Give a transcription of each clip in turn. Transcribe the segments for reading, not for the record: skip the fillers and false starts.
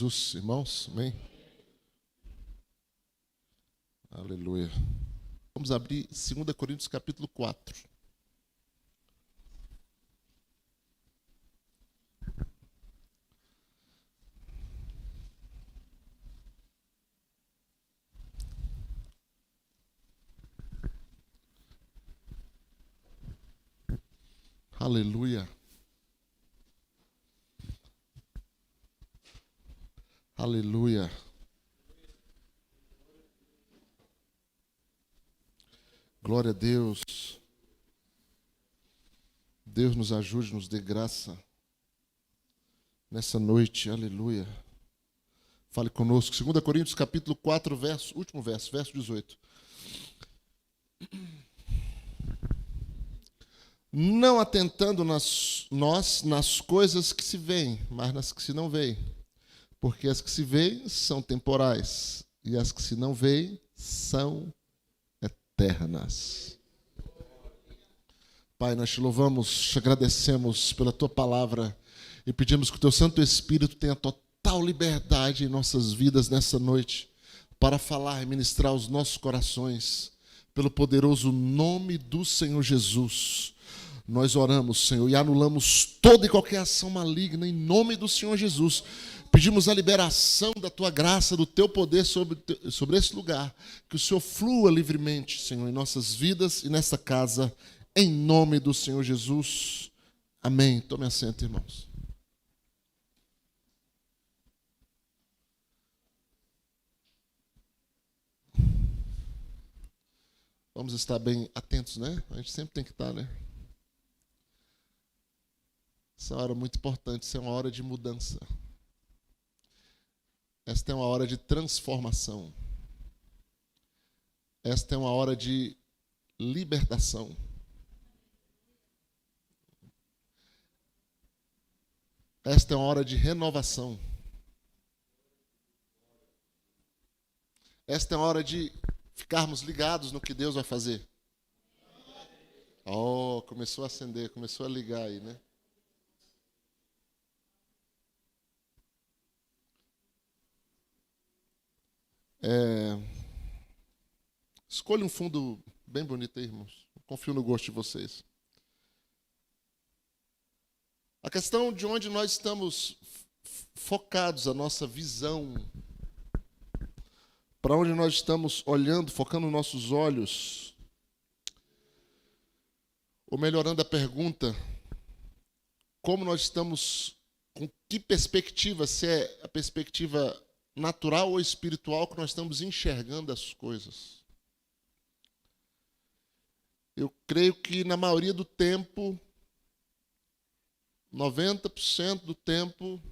Jesus, irmãos, amém? Aleluia. Vamos abrir 2 Coríntios capítulo 4. Aleluia. Aleluia. Glória a Deus. Deus nos ajude, nos dê graça nessa noite. Aleluia. Fale conosco. 2 Coríntios capítulo 4, último verso 18. Não atentando nós nas coisas que se veem, mas nas que se não veem. Porque as que se veem são temporais, e as que se não veem são eternas. Pai, nós te louvamos, te agradecemos pela tua palavra e pedimos que o teu Santo Espírito tenha total liberdade em nossas vidas nessa noite para falar e ministrar os nossos corações, pelo poderoso nome do Senhor Jesus. Nós oramos, Senhor, e anulamos toda e qualquer ação maligna em nome do Senhor Jesus. Pedimos a liberação da tua graça, do teu poder sobre esse lugar. Que o Senhor flua livremente, Senhor, em nossas vidas e nessa casa, em nome do Senhor Jesus. Amém. Tome assento, irmãos. Vamos estar bem atentos, né? A gente sempre tem que estar, né? Essa é uma hora muito importante, essa é uma hora de mudança. Esta é uma hora de transformação. Esta é uma hora de libertação. Esta é uma hora de renovação. Esta é uma hora de ficarmos ligados no que Deus vai fazer. Oh, começou a acender, começou a ligar aí, né? Escolha um fundo bem bonito aí, irmãos. Confio no gosto de vocês. A questão de onde nós estamos focados, a nossa visão, para onde nós estamos olhando, focando nossos olhos, ou melhorando a pergunta, como nós estamos, com que perspectiva, se é a perspectiva natural ou espiritual que nós estamos enxergando as coisas. Eu creio que na maioria do tempo, 90% do tempo,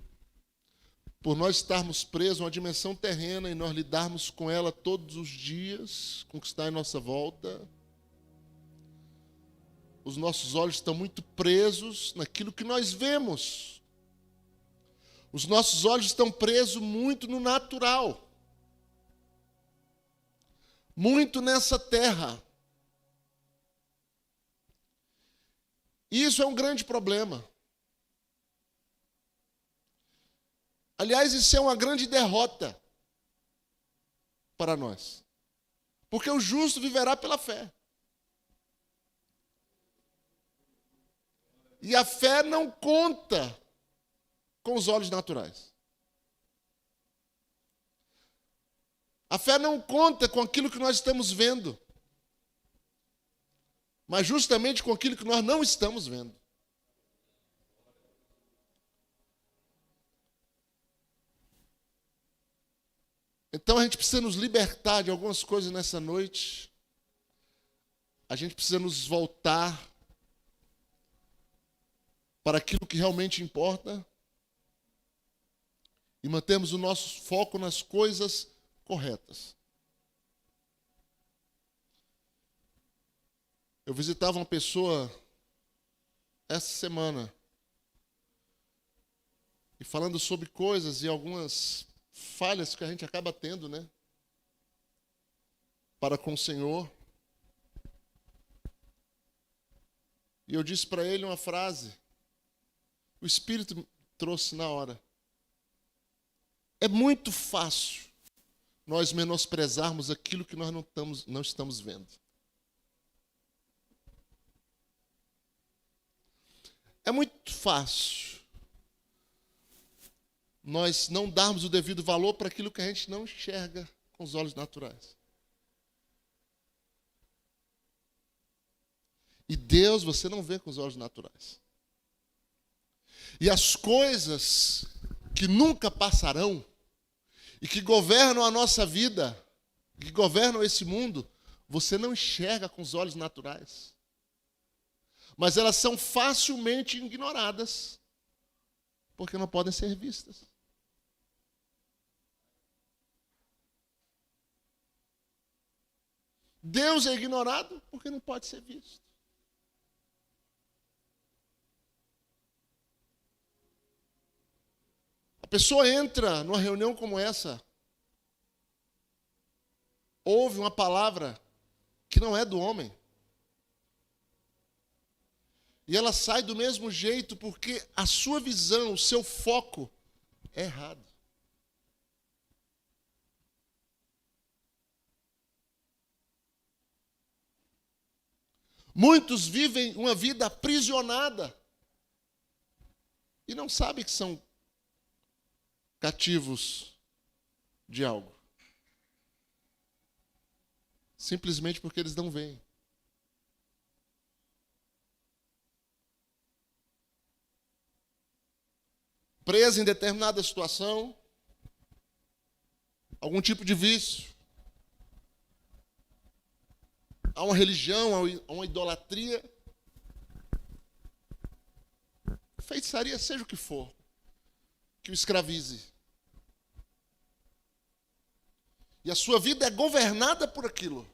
por nós estarmos presos a uma dimensão terrena e nós lidarmos com ela todos os dias, com o que está em nossa volta, os nossos olhos estão muito presos naquilo que nós vemos. Os nossos olhos estão presos muito no natural. Muito nessa terra. E isso é um grande problema. Aliás, isso é uma grande derrota para nós. Porque o justo viverá pela fé. E a fé não conta com os olhos naturais. A fé não conta com aquilo que nós estamos vendo, mas justamente com aquilo que nós não estamos vendo. Então a gente precisa nos libertar de algumas coisas nessa noite. A gente precisa nos voltar para aquilo que realmente importa e mantermos o nosso foco nas coisas corretas. Eu visitava uma pessoa essa semana e falando sobre coisas e algumas falhas que a gente acaba tendo, né? Para com o Senhor. E eu disse para ele uma frase. O Espírito trouxe na hora. É muito fácil nós menosprezarmos aquilo que nós não estamos vendo. É muito fácil nós não darmos o devido valor para aquilo que a gente não enxerga com os olhos naturais. E Deus você não vê com os olhos naturais. E as coisas que nunca passarão e que governam a nossa vida, que governam esse mundo, você não enxerga com os olhos naturais. Mas elas são facilmente ignoradas, porque não podem ser vistas. Deus é ignorado porque não pode ser visto. A pessoa entra numa reunião como essa, ouve uma palavra que não é do homem, e ela sai do mesmo jeito porque a sua visão, o seu foco é errado. Muitos vivem uma vida aprisionada e não sabem que são cativos de algo. Simplesmente porque eles não veem. Preso em determinada situação, algum tipo de vício, a uma religião, a uma idolatria, feitiçaria, seja o que for, que o escravize. E a sua vida é governada por aquilo.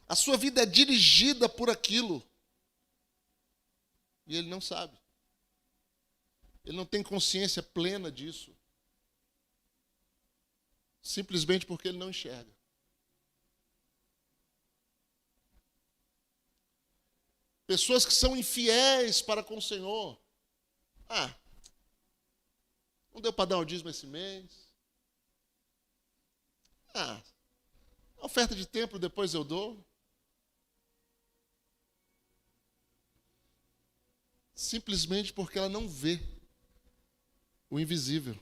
A sua vida é dirigida por aquilo. E ele não sabe. Ele não tem consciência plena disso. Simplesmente porque ele não enxerga. Pessoas que são infiéis para com o Senhor. Não deu para dar o dízimo esse mês. A oferta de templo depois eu dou. Simplesmente porque ela não vê o invisível.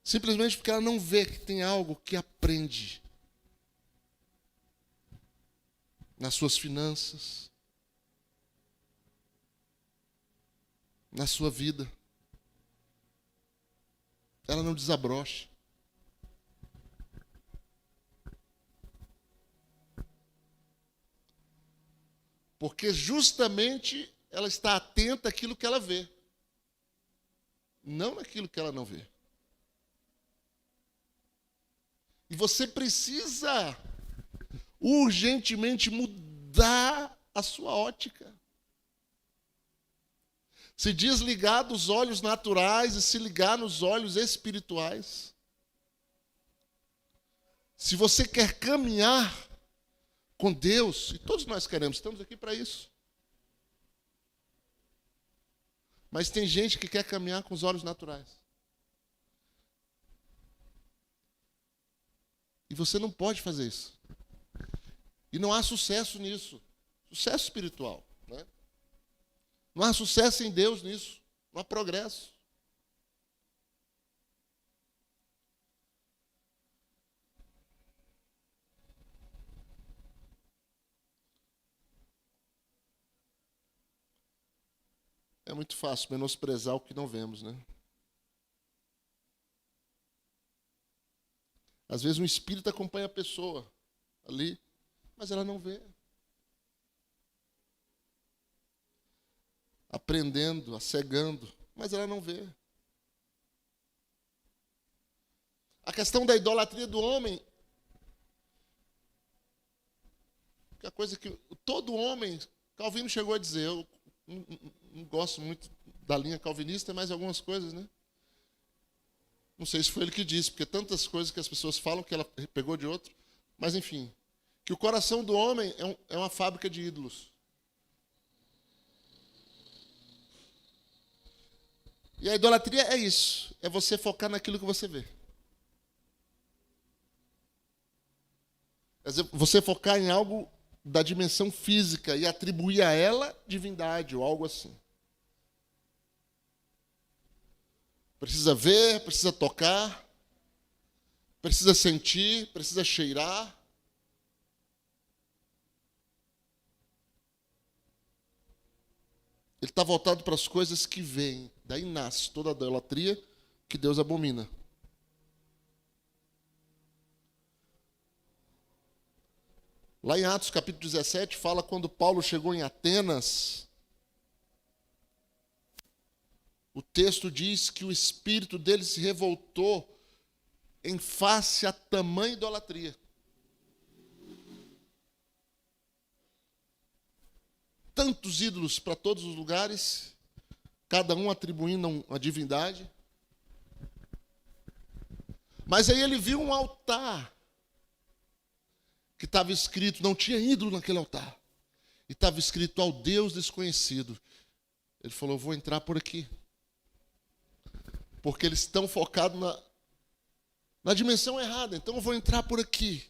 Simplesmente porque ela não vê que tem algo que aprende nas suas finanças, na sua vida. Ela não desabrocha. Porque justamente ela está atenta àquilo que ela vê, não naquilo que ela não vê. E você precisa urgentemente mudar a sua ótica. Se desligar dos olhos naturais e se ligar nos olhos espirituais. Se você quer caminhar com Deus, e todos nós queremos, estamos aqui para isso. Mas tem gente que quer caminhar com os olhos naturais. E você não pode fazer isso. E não há sucesso nisso. Sucesso espiritual, né? Não há sucesso em Deus nisso. Não há progresso. É muito fácil menosprezar o que não vemos, né? Às vezes um espírito acompanha a pessoa ali, mas ela não vê. Aprendendo, cegando, mas ela não vê. A questão da idolatria do homem, que é a coisa que todo homem, Calvino chegou a dizer, eu não gosto muito da linha calvinista, mas algumas coisas, né? Não sei se foi ele que disse, porque tantas coisas que as pessoas falam que ela pegou de outro, mas enfim, que o coração do homem é uma fábrica de ídolos. E a idolatria é isso, é você focar naquilo que você vê. É você focar em algo da dimensão física e atribuir a ela divindade ou algo assim. Precisa ver, precisa tocar, precisa sentir, precisa cheirar. Ele está voltado para as coisas que vêm. Daí nasce toda a idolatria que Deus abomina. Lá em Atos capítulo 17, fala quando Paulo chegou em Atenas. O texto diz que o espírito dele se revoltou em face a tamanha idolatria. Tantos ídolos para todos os lugares, cada um atribuindo uma divindade. Mas aí ele viu um altar que estava escrito, não tinha ídolo naquele altar, e estava escrito ao Deus desconhecido. Ele falou, vou entrar por aqui. Porque eles estão focados na dimensão errada, então eu vou entrar por aqui.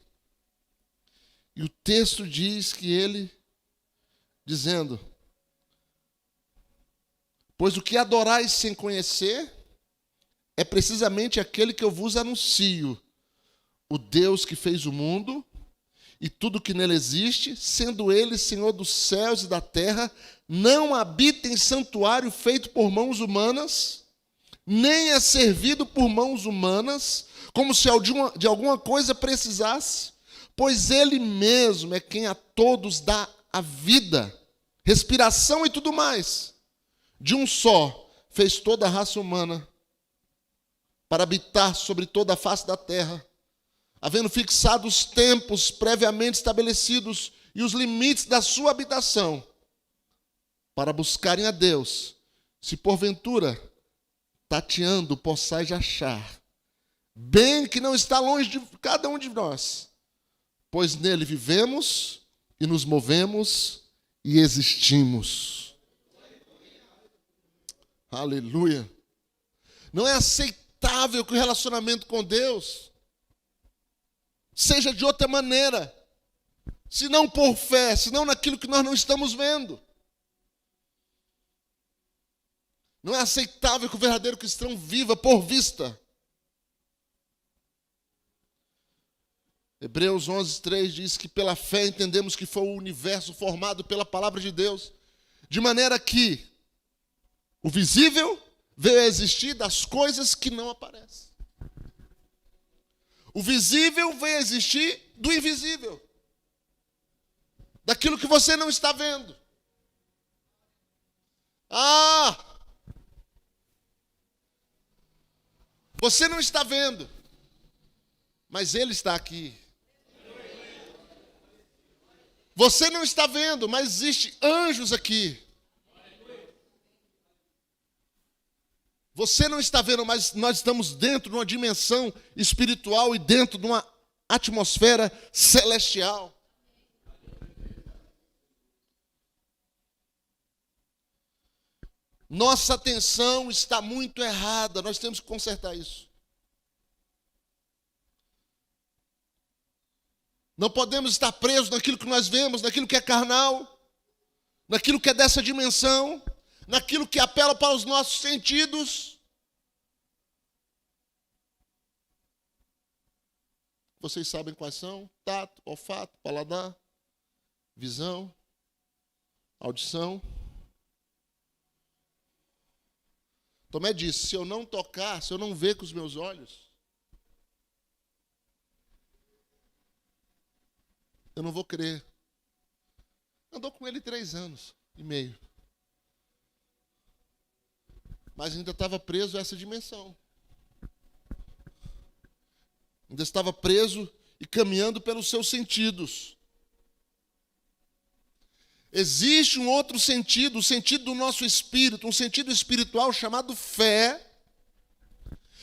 E o texto diz que ele, dizendo, pois o que adorais sem conhecer é precisamente aquele que eu vos anuncio, o Deus que fez o mundo e tudo que nele existe, sendo ele Senhor dos céus e da terra, não habita em santuário feito por mãos humanas, nem é servido por mãos humanas, como se de alguma coisa precisasse, pois ele mesmo é quem a todos dá a vida, respiração e tudo mais. De um só fez toda a raça humana para habitar sobre toda a face da terra, havendo fixado os tempos previamente estabelecidos e os limites da sua habitação, para buscarem a Deus, se porventura, tateando, possais achar, bem que não está longe de cada um de nós, pois nele vivemos e nos movemos e existimos. Aleluia. Não é aceitável que o relacionamento com Deus seja de outra maneira, se não por fé, se não naquilo que nós não estamos vendo. Não é aceitável que o verdadeiro cristão viva por vista. Hebreus 11:3 diz que pela fé entendemos que foi o universo formado pela palavra de Deus, de maneira que o visível veio a existir das coisas que não aparecem. O visível veio a existir do invisível, daquilo que você não está vendo. Você não está vendo, mas Ele está aqui. Você não está vendo, mas existem anjos aqui. Você não está vendo, mas nós estamos dentro de uma dimensão espiritual e dentro de uma atmosfera celestial. Nossa atenção está muito errada, nós temos que consertar isso. Não podemos estar presos naquilo que nós vemos, naquilo que é carnal, naquilo que é dessa dimensão, naquilo que apela para os nossos sentidos. Vocês sabem quais são? Tato, olfato, paladar, visão, audição. Tomé disse, se eu não tocar, se eu não ver com os meus olhos, eu não vou crer. Andou com ele 3 anos e meio. Mas ainda estava preso a essa dimensão. Ainda estava preso e caminhando pelos seus sentidos. Existe um outro sentido, o sentido do nosso espírito, um sentido espiritual chamado fé.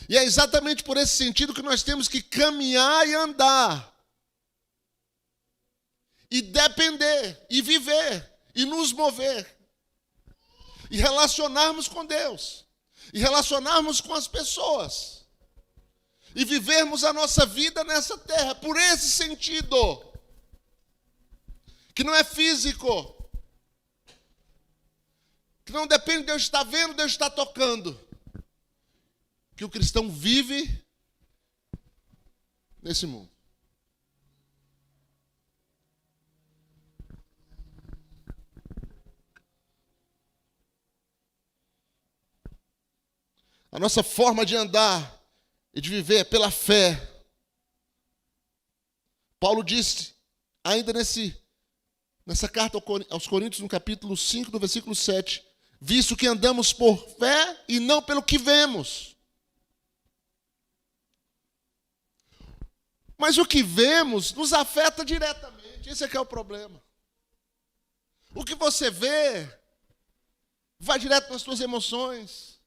E é exatamente por esse sentido que nós temos que caminhar e andar. E depender, e viver, e nos mover. E relacionarmos com Deus. e relacionarmos com as pessoas e vivermos a nossa vida nessa terra, por esse sentido, que não é físico, que não depende de eu estar vendo, de eu estar tocando, que o cristão vive nesse mundo. A nossa forma de andar e de viver é pela fé. Paulo disse, ainda nessa carta aos Coríntios, no capítulo 5, do versículo 7, visto que andamos por fé e não pelo que vemos. Mas o que vemos nos afeta diretamente. Esse é que é o problema. O que você vê vai direto nas suas emoções.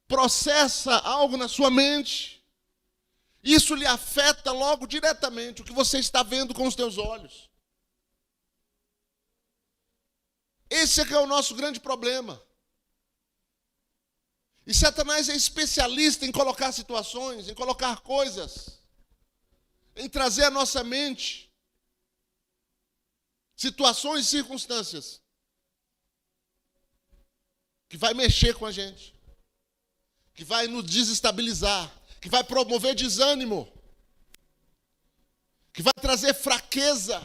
Processa algo na sua mente. Isso lhe afeta logo diretamente o que você está vendo com os teus olhos. Esse é que é o nosso grande problema. E Satanás é especialista em colocar situações, em colocar coisas, em trazer à nossa mente situações e circunstâncias que vai mexer com a gente, que vai nos desestabilizar, que vai promover desânimo, que vai trazer fraqueza,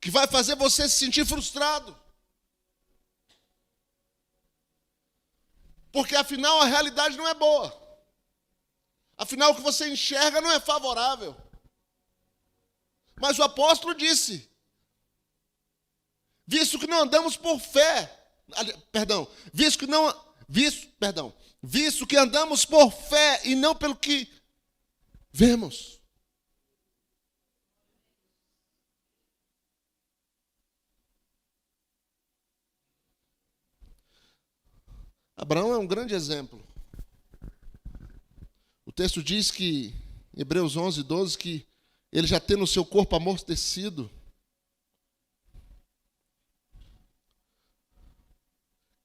que vai fazer você se sentir frustrado. Porque afinal a realidade não é boa. Afinal o que você enxerga não é favorável. Mas o apóstolo disse, visto que não andamos por fé, visto que andamos por fé e não pelo que vemos. Abraão é um grande exemplo. O texto diz que, em Hebreus 11, 12, que ele já tendo o seu corpo amortecido,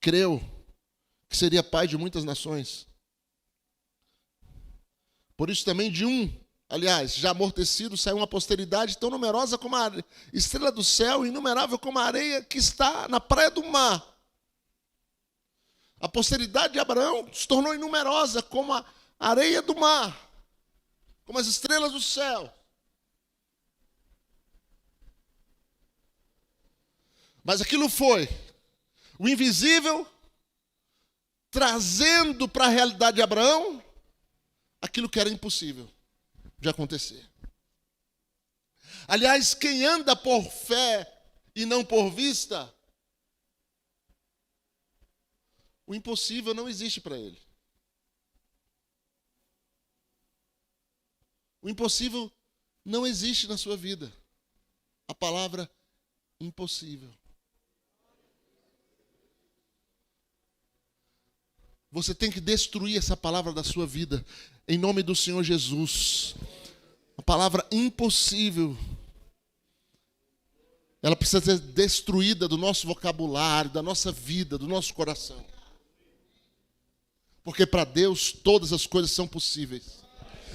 creu que seria pai de muitas nações. Por isso também já amortecido, saiu uma posteridade tão numerosa como a estrela do céu, inumerável como a areia que está na praia do mar. A posteridade de Abraão se tornou inumerosa como a areia do mar, como as estrelas do céu. Mas aquilo foi o invisível trazendo para a realidade de Abraão aquilo que era impossível de acontecer. Aliás, quem anda por fé e não por vista, o impossível não existe para ele. O impossível não existe na sua vida. A palavra impossível. Você tem que destruir essa palavra da sua vida, em nome do Senhor Jesus. A palavra impossível, ela precisa ser destruída do nosso vocabulário, da nossa vida, do nosso coração. Porque para Deus todas as coisas são possíveis.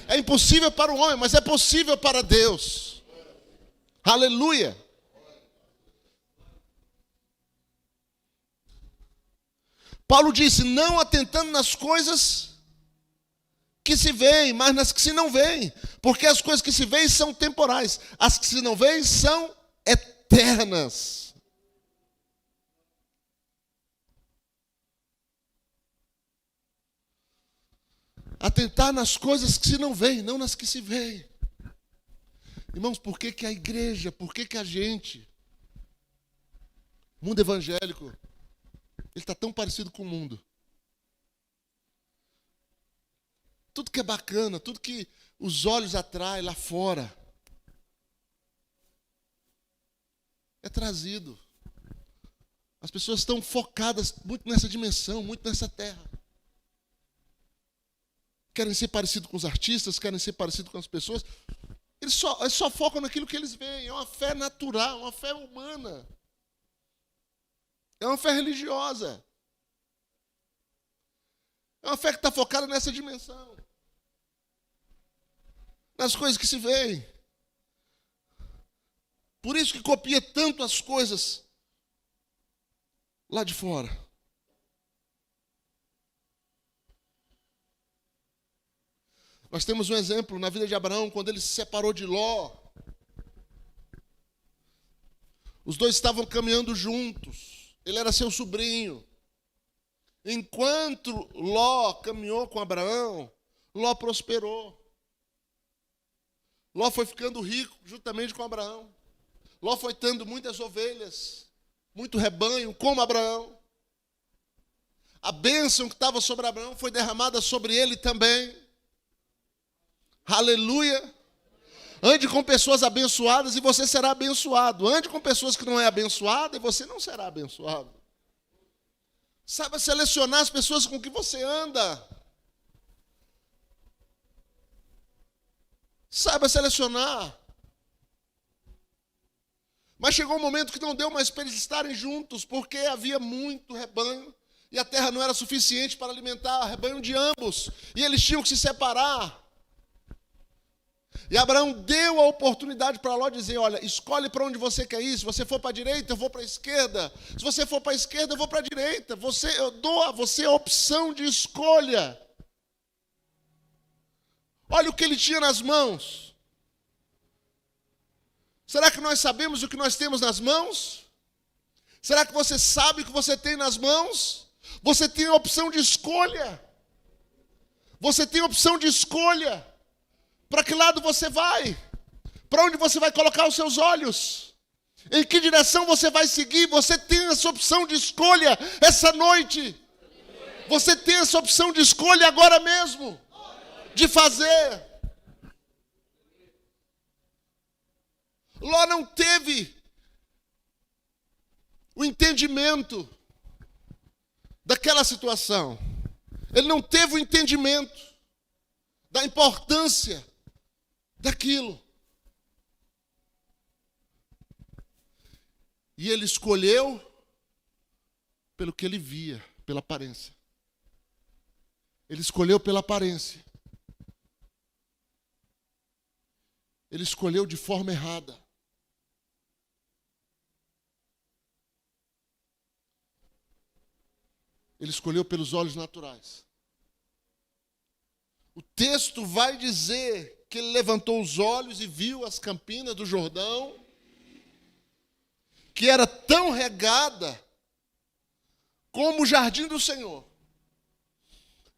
É impossível para o homem, mas é possível para Deus. Aleluia! Paulo disse, não atentando nas coisas que se veem, mas nas que se não veem. Porque as coisas que se veem são temporais. As que se não veem são eternas. Atentar nas coisas que se não veem, não nas que se veem. Irmãos, por que a igreja, por que a gente, mundo evangélico, ele está tão parecido com o mundo? Tudo que é bacana, tudo que os olhos atraem lá fora, é trazido. As pessoas estão focadas muito nessa dimensão, muito nessa terra. Querem ser parecidos com os artistas, querem ser parecidos com as pessoas. Eles só focam naquilo que eles veem. É uma fé natural, uma fé humana. É uma fé religiosa. É uma fé que está focada nessa dimensão. Nas coisas que se veem. Por isso que copia tanto as coisas lá de fora. Nós temos um exemplo na vida de Abraão, quando ele se separou de Ló. Os dois estavam caminhando juntos. Ele era seu sobrinho. Enquanto Ló caminhou com Abraão, Ló prosperou. Ló foi ficando rico juntamente com Abraão. Ló foi tendo muitas ovelhas, muito rebanho, como Abraão. A bênção que estava sobre Abraão foi derramada sobre ele também. Aleluia. Ande com pessoas abençoadas e você será abençoado. Ande com pessoas que não é abençoada e você não será abençoado. Saiba selecionar as pessoas com que você anda. Saiba selecionar. Mas chegou um momento que não deu mais para eles estarem juntos, porque havia muito rebanho e a terra não era suficiente para alimentar o rebanho de ambos. E eles tinham que se separar. E Abraão deu a oportunidade para Ló dizer, olha, escolhe para onde você quer ir. Se você for para a direita, eu vou para a esquerda. Se você for para a esquerda, eu vou para a direita. Eu dou a você a opção de escolha. Olha o que ele tinha nas mãos. Será que nós sabemos o que nós temos nas mãos? Será que você sabe o que você tem nas mãos? Você tem a opção de escolha. Você tem a opção de escolha. Para que lado você vai? Para onde você vai colocar os seus olhos? Em que direção você vai seguir? Você tem essa opção de escolha essa noite. Você tem essa opção de escolha agora mesmo. De fazer. Ló não teve o entendimento daquela situação. Ele não teve o entendimento da importância daquilo. E ele escolheu pelo que ele via, pela aparência. Ele escolheu pela aparência. Ele escolheu de forma errada. Ele escolheu pelos olhos naturais. O texto vai dizer que ele levantou os olhos e viu as campinas do Jordão, que era tão regada como o jardim do Senhor.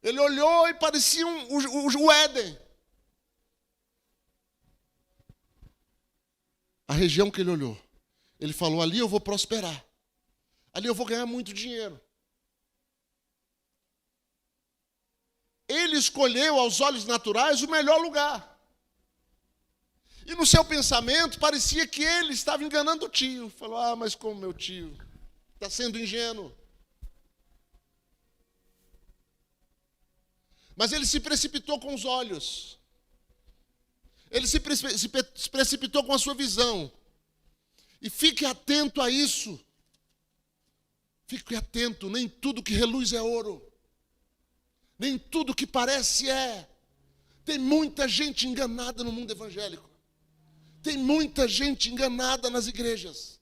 Ele olhou e parecia o Éden. A região que ele olhou, ele falou, ali eu vou prosperar. Ali eu vou ganhar muito dinheiro. Ele escolheu aos olhos naturais o melhor lugar. E no seu pensamento parecia que ele estava enganando o tio. Falou, mas como meu tio está sendo ingênuo. Mas ele se precipitou com os olhos. Ele se precipitou com a sua visão. E fique atento a isso. Fique atento, nem tudo que reluz é ouro. Nem tudo que parece é. Tem muita gente enganada no mundo evangélico. Tem muita gente enganada nas igrejas.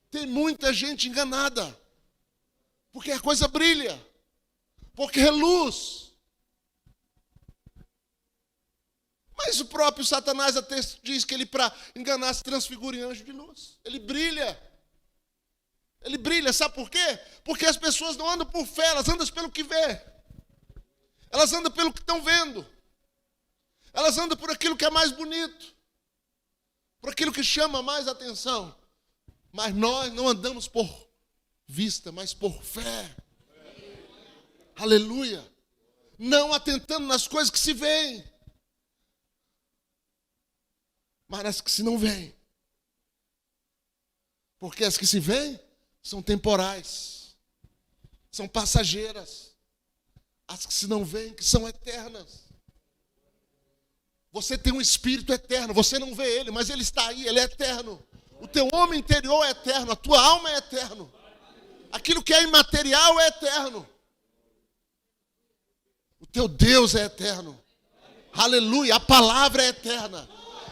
Tem muita gente enganada. Porque a coisa brilha. Porque reluz. Mas o próprio Satanás até diz que ele, para enganar, se transfigura em anjo de luz. Ele brilha. Ele brilha, sabe por quê? Porque as pessoas não andam por fé, elas andam pelo que vê. Elas andam pelo que estão vendo. Elas andam por aquilo que é mais bonito. Por aquilo que chama mais atenção. Mas nós não andamos por vista, mas por fé. Aleluia. Não atentando nas coisas que se veem, mas nas que se não veem. Porque as que se veem são temporais. São passageiras. As que se não veem, que são eternas. Você tem um espírito eterno, você não vê ele, mas ele está aí, ele é eterno. O teu homem interior é eterno, a tua alma é eterno. Aquilo que é imaterial é eterno. O teu Deus é eterno. Aleluia, a palavra é eterna.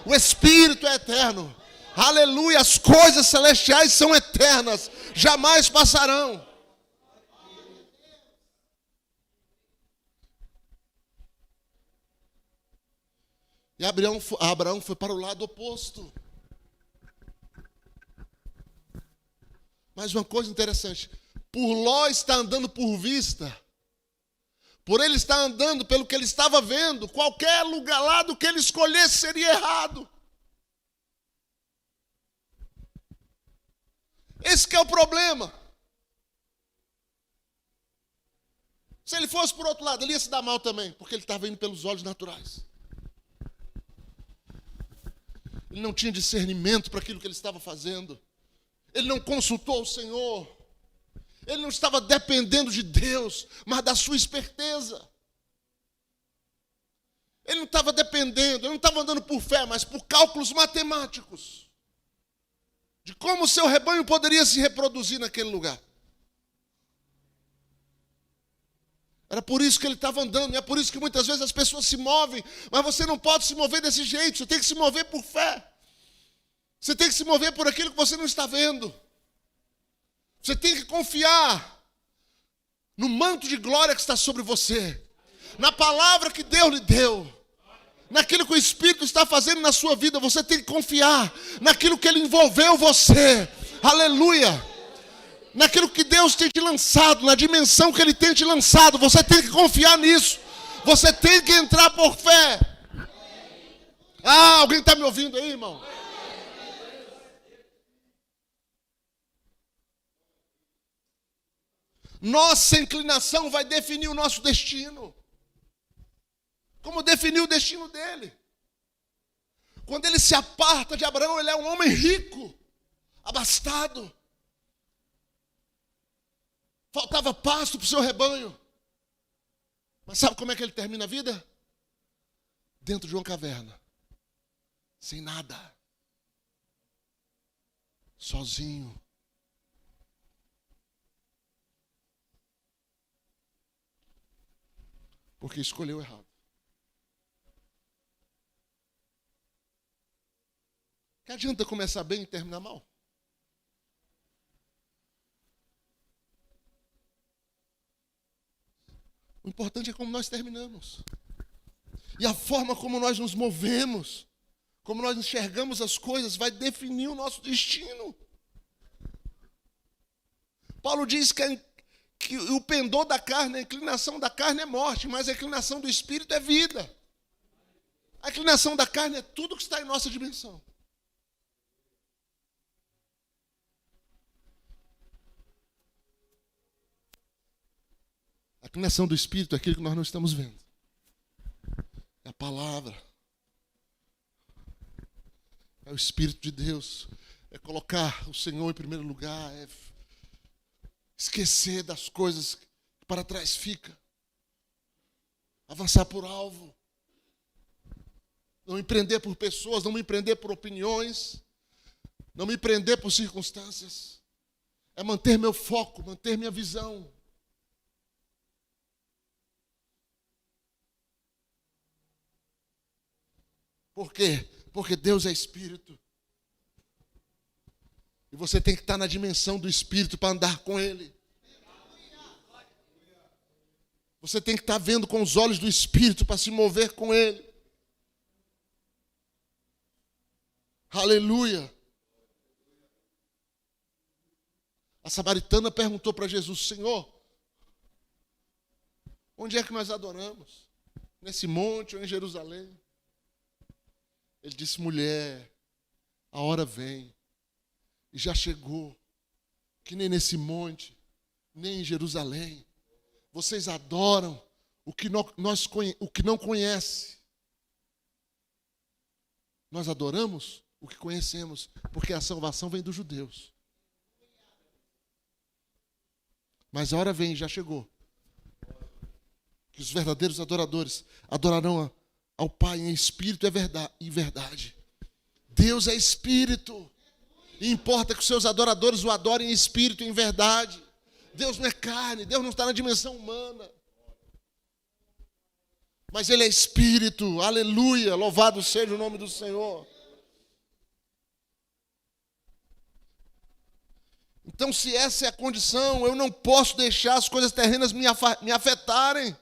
O Espírito é eterno. Aleluia, as coisas celestiais são eternas, jamais passarão. E Abraão foi para o lado oposto. Mas uma coisa interessante, por Ló está andando por vista, por ele estar andando pelo que ele estava vendo, qualquer lugar lá do que ele escolhesse seria errado. Esse que é o problema. Se ele fosse por outro lado, ele ia se dar mal também, porque ele estava indo pelos olhos naturais. Ele não tinha discernimento para aquilo que ele estava fazendo. Ele não consultou o Senhor. Ele não estava dependendo de Deus, mas da sua esperteza. Ele não estava dependendo, ele não estava andando por fé, mas por cálculos matemáticos. De como o seu rebanho poderia se reproduzir naquele lugar. Era por isso que ele estava andando, e é por isso que muitas vezes as pessoas se movem, mas você não pode se mover desse jeito, você tem que se mover por fé. Você tem que se mover por aquilo que você não está vendo. Você tem que confiar no manto de glória que está sobre você, na palavra que Deus lhe deu, naquilo que o Espírito está fazendo na sua vida. Você tem que confiar naquilo que Ele envolveu você. Aleluia! Naquilo que Deus tem te lançado, na dimensão que Ele tem te lançado. Você tem que confiar nisso. Você tem que entrar por fé. Ah, alguém está me ouvindo aí, irmão? Nossa inclinação vai definir o nosso destino. Como definiu o destino dele. Quando ele se aparta de Abraão, ele é um homem rico, abastado. Faltava pasto para o seu rebanho. Mas sabe como é que ele termina a vida? Dentro de uma caverna. Sem nada. Sozinho. Porque escolheu errado. Que adianta começar bem e terminar mal? O importante é como nós terminamos. E a forma como nós nos movemos, como nós enxergamos as coisas, vai definir o nosso destino. Paulo diz que o pendor da carne, a inclinação da carne é morte, mas a inclinação do Espírito é vida. A inclinação da carne é tudo que está em nossa dimensão. A inclinação do Espírito é aquilo que nós não estamos vendo. É a palavra. É o Espírito de Deus. É colocar o Senhor em primeiro lugar. É esquecer das coisas que para trás fica. Avançar por alvo. Não me prender por pessoas, não me prender por opiniões. Não me prender por circunstâncias. É manter meu foco, manter minha visão. Por quê? Porque Deus é Espírito. E você tem que estar na dimensão do Espírito para andar com Ele. Você tem que estar vendo com os olhos do Espírito para se mover com Ele. Aleluia. A samaritana perguntou para Jesus: Senhor, onde é que nós adoramos? Nesse monte ou em Jerusalém? Ele disse: mulher, a hora vem, e já chegou, que nem nesse monte, nem em Jerusalém, vocês adoram o que não conhece. Nós adoramos o que conhecemos, porque a salvação vem dos judeus. Mas a hora vem, já chegou, que os verdadeiros adoradores adorarão ao Pai em espírito e verdade. Deus é espírito. E importa que os seus adoradores o adorem em espírito e em verdade. Deus não é carne, Deus não está na dimensão humana. Mas Ele é Espírito, aleluia, louvado seja o nome do Senhor. Então, se essa é a condição, eu não posso deixar as coisas terrenas me afetarem.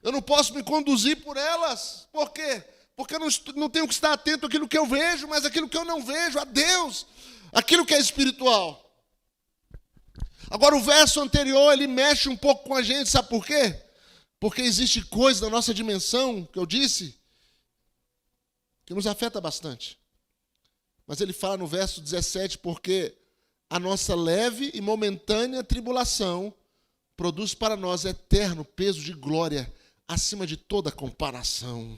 Eu não posso me conduzir por elas. Por quê? Porque eu não tenho que estar atento àquilo que eu vejo, mas àquilo que eu não vejo, a Deus, aquilo que é espiritual. Agora, o verso anterior, ele mexe um pouco com a gente, sabe por quê? Porque existe coisa na nossa dimensão, que eu disse, que nos afeta bastante. Mas ele fala no verso 17, porque a nossa leve e momentânea tribulação produz para nós eterno peso de glória, acima de toda comparação.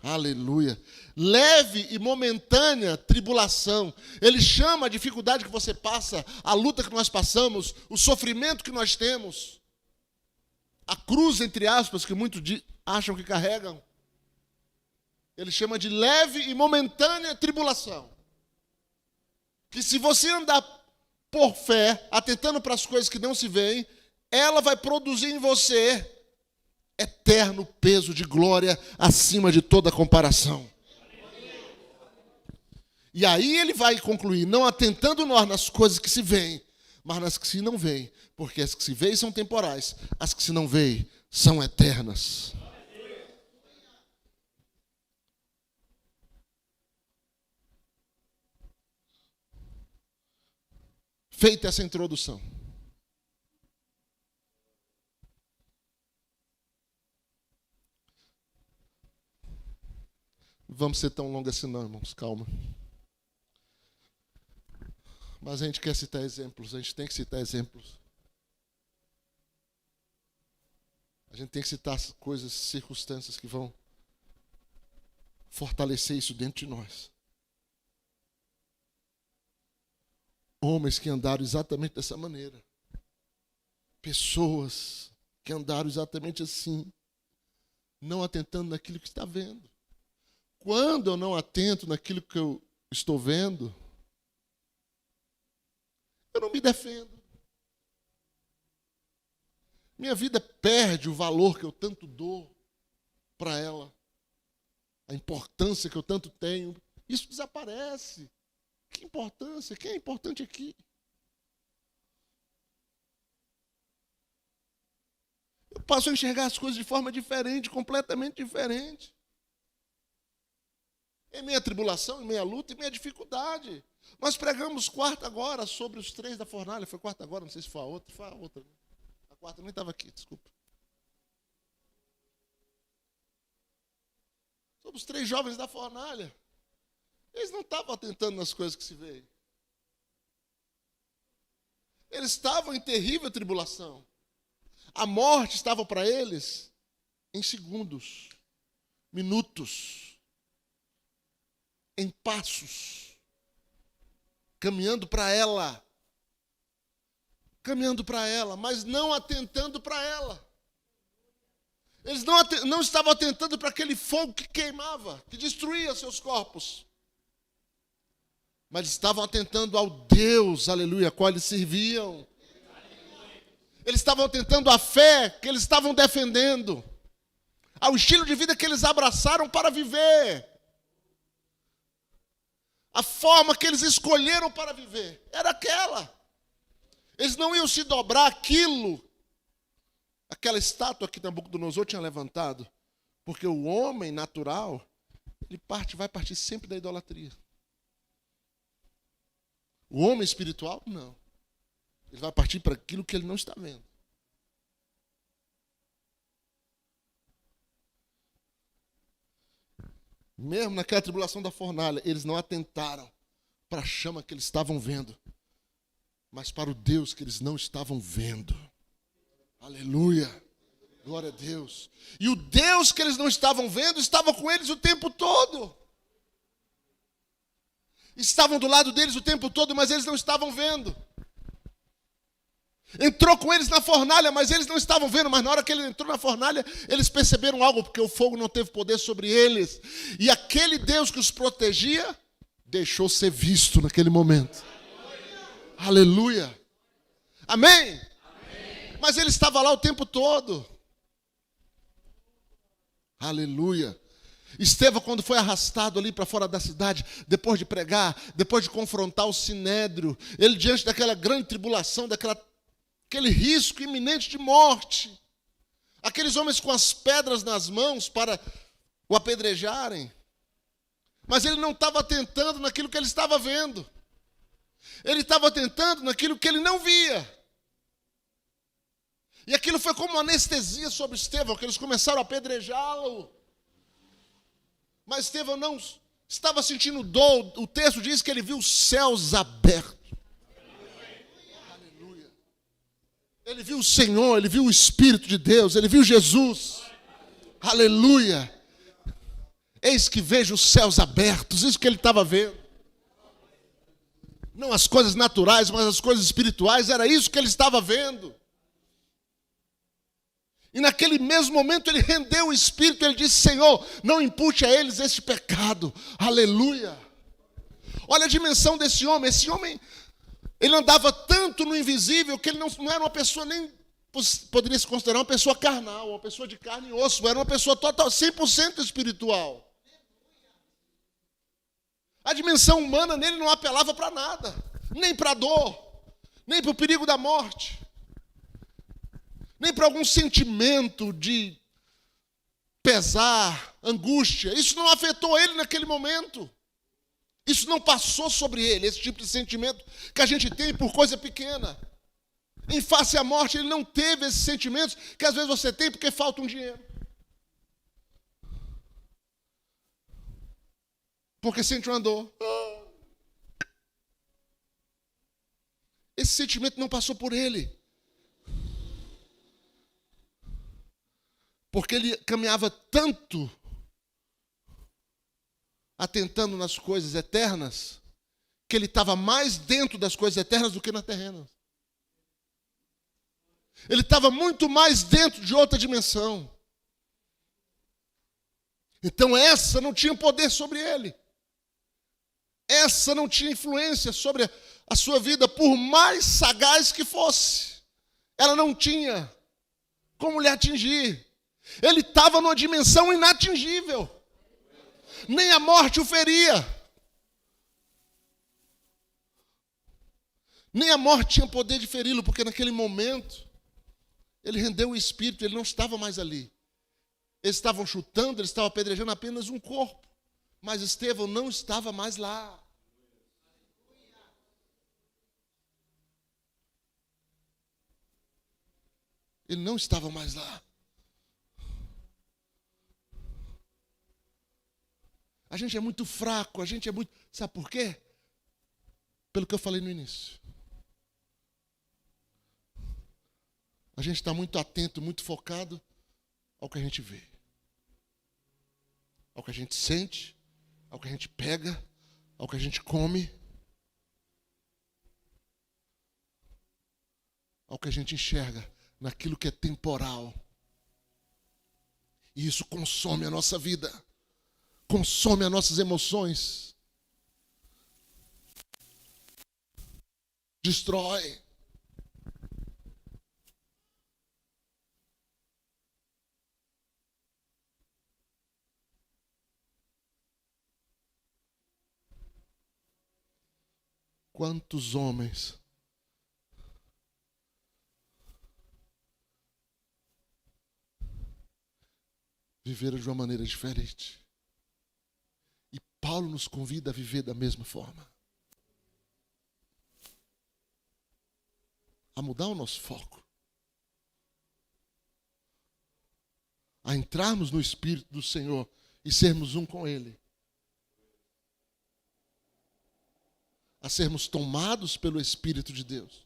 Aleluia. Leve e momentânea tribulação. Ele chama a dificuldade que você passa, a luta que nós passamos, o sofrimento que nós temos, a cruz, entre aspas, que muitos acham que carregam. Ele chama de leve e momentânea tribulação. Que se você andar por fé, atentando para as coisas que não se veem, ela vai produzir em você eterno peso de glória acima de toda comparação. E aí ele vai concluir, não atentando nós nas coisas que se veem, mas nas que se não veem, porque as que se veem são temporais, as que se não veem são eternas. Feita essa introdução, não vamos ser tão longo assim não, irmãos, calma. Mas a gente quer citar exemplos, a gente tem que citar exemplos. A gente tem que citar coisas, circunstâncias que vão fortalecer isso dentro de nós. Homens que andaram exatamente dessa maneira. Pessoas que andaram exatamente assim, não atentando naquilo que está vendo. Quando eu não atento naquilo que eu estou vendo, eu não me defendo. Minha vida perde o valor que eu tanto dou para ela, a importância que eu tanto tenho. Isso desaparece. Que importância? Quem é importante aqui? Eu passo a enxergar as coisas de forma diferente, completamente diferente. Em meia tribulação, em meia luta, em meia dificuldade. Nós pregamos quarta agora sobre os 3 da fornalha. Foi quarta agora, não sei se foi a outra. Foi a outra. A quarta nem estava aqui, desculpa. Sobre os 3 jovens da fornalha. Eles não estavam atentando nas coisas que se veem. Eles estavam em terrível tribulação. A morte estava para eles em segundos, minutos, em passos, caminhando para ela, mas não atentando para ela. Eles não estavam atentando para aquele fogo que queimava, que destruía seus corpos. Mas estavam atentando ao Deus, aleluia, a qual eles serviam. Eles estavam atentando à fé que eles estavam defendendo, ao estilo de vida que eles abraçaram para viver. A forma que eles escolheram para viver era aquela. Eles não iam se dobrar aquela estátua que Nabucodonosor tinha levantado, porque o homem natural, ele vai partir sempre da idolatria. O homem espiritual, não. Ele vai partir para aquilo que ele não está vendo. Mesmo naquela tribulação da fornalha, eles não atentaram para a chama que eles estavam vendo, mas para o Deus que eles não estavam vendo. Aleluia. Glória a Deus. E o Deus que eles não estavam vendo estava com eles o tempo todo. Estavam do lado deles o tempo todo, mas eles não estavam vendo. Entrou com eles na fornalha, mas eles não estavam vendo. Mas na hora que ele entrou na fornalha, eles perceberam algo, porque o fogo não teve poder sobre eles. E aquele Deus que os protegia, deixou ser visto naquele momento. Aleluia. Amém? Amém? Mas ele estava lá o tempo todo. Aleluia. Estevão, quando foi arrastado ali para fora da cidade, depois de pregar, depois de confrontar o sinédrio, ele diante daquela grande tribulação, aquele risco iminente de morte, aqueles homens com as pedras nas mãos para o apedrejarem, mas ele não estava atentando naquilo que ele estava vendo, ele estava atentando naquilo que ele não via. E aquilo foi como uma anestesia sobre Estevão, que eles começaram a apedrejá-lo. Mas Estevão não estava sentindo dor. O texto diz que ele viu os céus abertos. Aleluia. Ele viu o Senhor, ele viu o Espírito de Deus, ele viu Jesus. Aleluia. Eis que vejo os céus abertos. Isso que ele estava vendo. Não as coisas naturais, mas as coisas espirituais. Era isso que ele estava vendo. E naquele mesmo momento ele rendeu o Espírito, ele disse: Senhor, não impute a eles este pecado. Aleluia. Olha a dimensão desse homem. Esse homem, ele andava tanto no invisível que ele não era uma pessoa, nem poderia se considerar uma pessoa carnal, uma pessoa de carne e osso. Era uma pessoa total, 100% espiritual. A dimensão humana nele não apelava para nada. Nem para a dor, nem para o perigo da morte, nem para algum sentimento de pesar, angústia. Isso não afetou ele naquele momento. Isso não passou sobre ele, esse tipo de sentimento que a gente tem por coisa pequena. Em face à morte, ele não teve esses sentimentos que às vezes você tem porque falta um dinheiro. Porque sente uma dor. Esse sentimento não passou por ele. Porque ele caminhava tanto atentando nas coisas eternas, que ele estava mais dentro das coisas eternas do que na terrena. Ele estava muito mais dentro de outra dimensão. Então essa não tinha poder sobre ele. Essa não tinha influência sobre a sua vida, por mais sagaz que fosse. Ela não tinha como lhe atingir. Ele estava numa dimensão inatingível. Nem a morte o feria. Nem a morte tinha poder de feri-lo, porque naquele momento ele rendeu o espírito, ele não estava mais ali. Eles estavam chutando, eles estavam apedrejando apenas um corpo. Mas Estevão não estava mais lá. Ele não estava mais lá. A gente é muito fraco, a gente é muito... Sabe por quê? Pelo que eu falei no início. A gente está muito atento, muito focado ao que a gente vê. Ao que a gente sente, ao que a gente pega, ao que a gente come. Ao que a gente enxerga, naquilo que é temporal. E isso consome a nossa vida. Consome as nossas emoções. Destrói. Quantos homens viveram de uma maneira diferente? E Paulo nos convida a viver da mesma forma. A mudar o nosso foco. A entrarmos no Espírito do Senhor e sermos um com Ele. A sermos tomados pelo Espírito de Deus.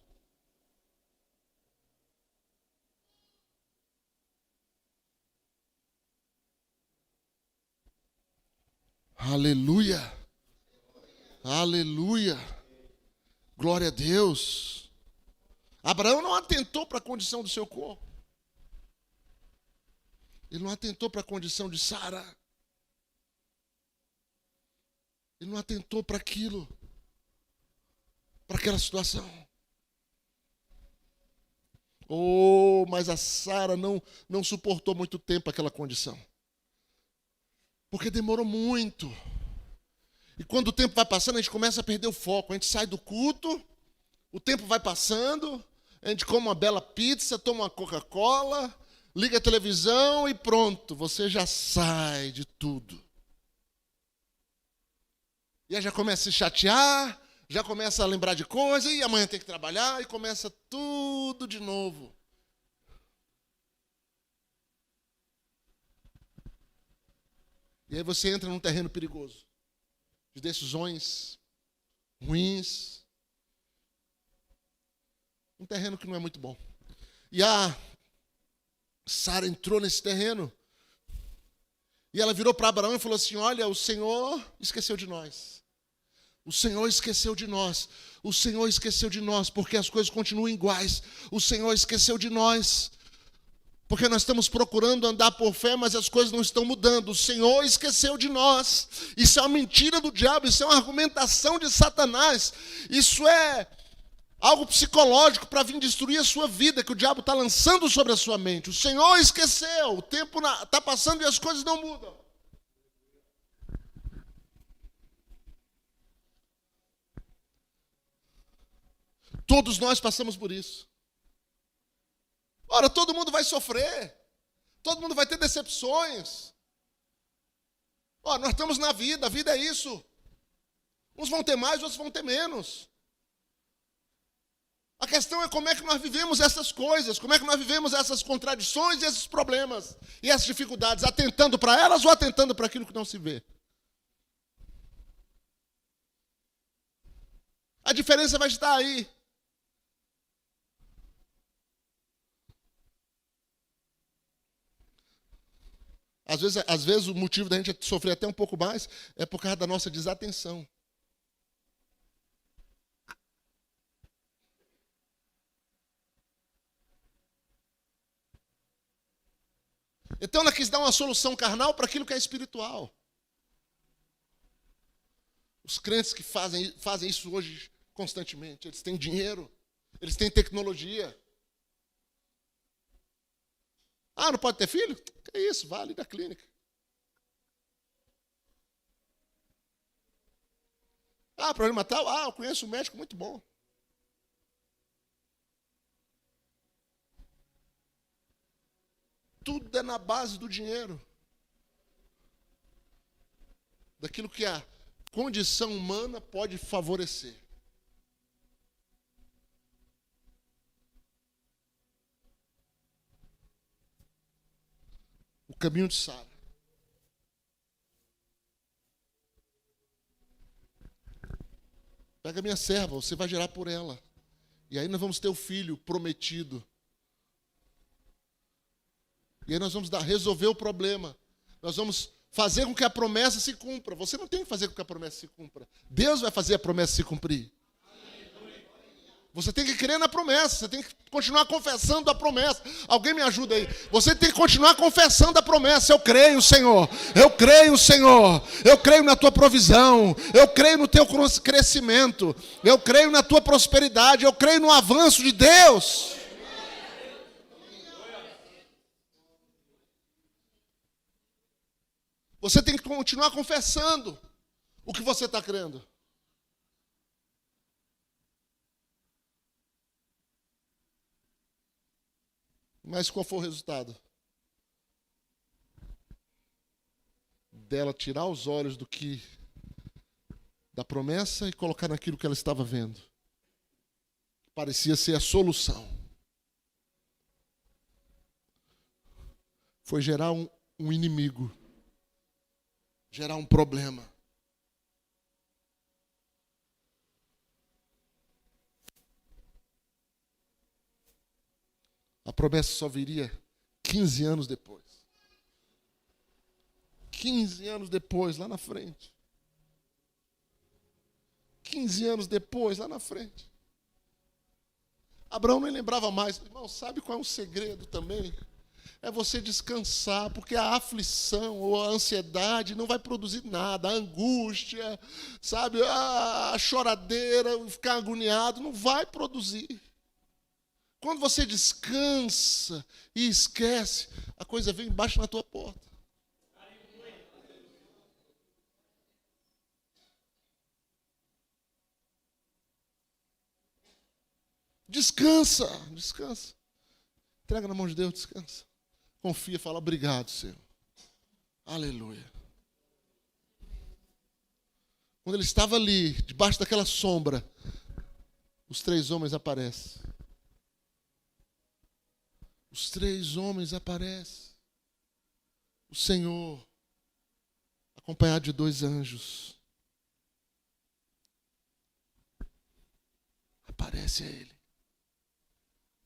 Aleluia. Aleluia. Glória a Deus. Abraão não atentou para a condição do seu corpo. Ele não atentou para a condição de Sara. Ele não atentou para aquilo. Para aquela situação. Oh, mas a Sara não suportou muito tempo aquela condição. Porque demorou muito. E quando o tempo vai passando, a gente começa a perder o foco. A gente sai do culto, o tempo vai passando, a gente come uma bela pizza, toma uma Coca-Cola, liga a televisão e pronto, você já sai de tudo. E aí já começa a se chatear, já começa a lembrar de coisas, e amanhã tem que trabalhar, e começa tudo de novo. E aí você entra num terreno perigoso, de decisões ruins, um terreno que não é muito bom. E a Sara entrou nesse terreno, e ela virou para Abraão e falou assim: olha, o Senhor esqueceu de nós. O Senhor esqueceu de nós. O Senhor esqueceu de nós, porque as coisas continuam iguais. O Senhor esqueceu de nós, porque nós estamos procurando andar por fé, mas as coisas não estão mudando. O Senhor esqueceu de nós. Isso é uma mentira do diabo, isso é uma argumentação de Satanás. Isso é algo psicológico para vir destruir a sua vida, que o diabo está lançando sobre a sua mente. O Senhor esqueceu, o tempo está passando e as coisas não mudam. Todos nós passamos por isso. Ora, todo mundo vai sofrer. Todo mundo vai ter decepções. Ora, nós estamos na vida, a vida é isso. Uns vão ter mais, outros vão ter menos. A questão é como é que nós vivemos essas coisas, como é que nós vivemos essas contradições e esses problemas e essas dificuldades, atentando para elas ou atentando para aquilo que não se vê. A diferença vai estar aí. Às vezes o motivo da gente sofrer até um pouco mais é por causa da nossa desatenção. Então ela quis dar uma solução carnal para aquilo que é espiritual. Os crentes que fazem isso hoje constantemente, eles têm dinheiro, eles têm tecnologia. Ah, não pode ter filho? Que isso, vá ali da clínica. Ah, problema tal? Ah, eu conheço um médico muito bom. Tudo é na base do dinheiro. Daquilo que a condição humana pode favorecer. O caminho de Sara. Pega a minha serva, você vai gerar por ela. E aí nós vamos ter o filho prometido. E aí nós vamos resolver o problema. Nós vamos fazer com que a promessa se cumpra. Você não tem que fazer com que a promessa se cumpra. Deus vai fazer a promessa se cumprir. Você tem que crer na promessa, você tem que continuar confessando a promessa. Alguém me ajuda aí. Você tem que continuar confessando a promessa. Eu creio, Senhor. Eu creio, Senhor. Eu creio na tua provisão. Eu creio no teu crescimento. Eu creio na tua prosperidade. Eu creio no avanço de Deus. Você tem que continuar confessando o que você está crendo. Mas qual foi o resultado? Dela tirar os olhos da promessa e colocar naquilo que ela estava vendo. Parecia ser a solução. Foi gerar um inimigo. Gerar um problema. A promessa só viria 15 anos depois. 15 anos depois, lá na frente. 15 anos depois, lá na frente. Abraão nem lembrava mais. Irmão, sabe qual é o segredo também? É você descansar, porque a aflição ou a ansiedade não vai produzir nada. A angústia, sabe, a choradeira, ficar agoniado, não vai produzir. Quando você descansa e esquece, a coisa vem embaixo na tua porta. Descansa, descansa. Entrega na mão de Deus, descansa. Confia, fala obrigado, Senhor. Aleluia. Quando ele estava ali, debaixo daquela sombra, os 3 homens aparecem. Os 3 homens aparecem. O Senhor, acompanhado de 2 anjos, aparece a ele.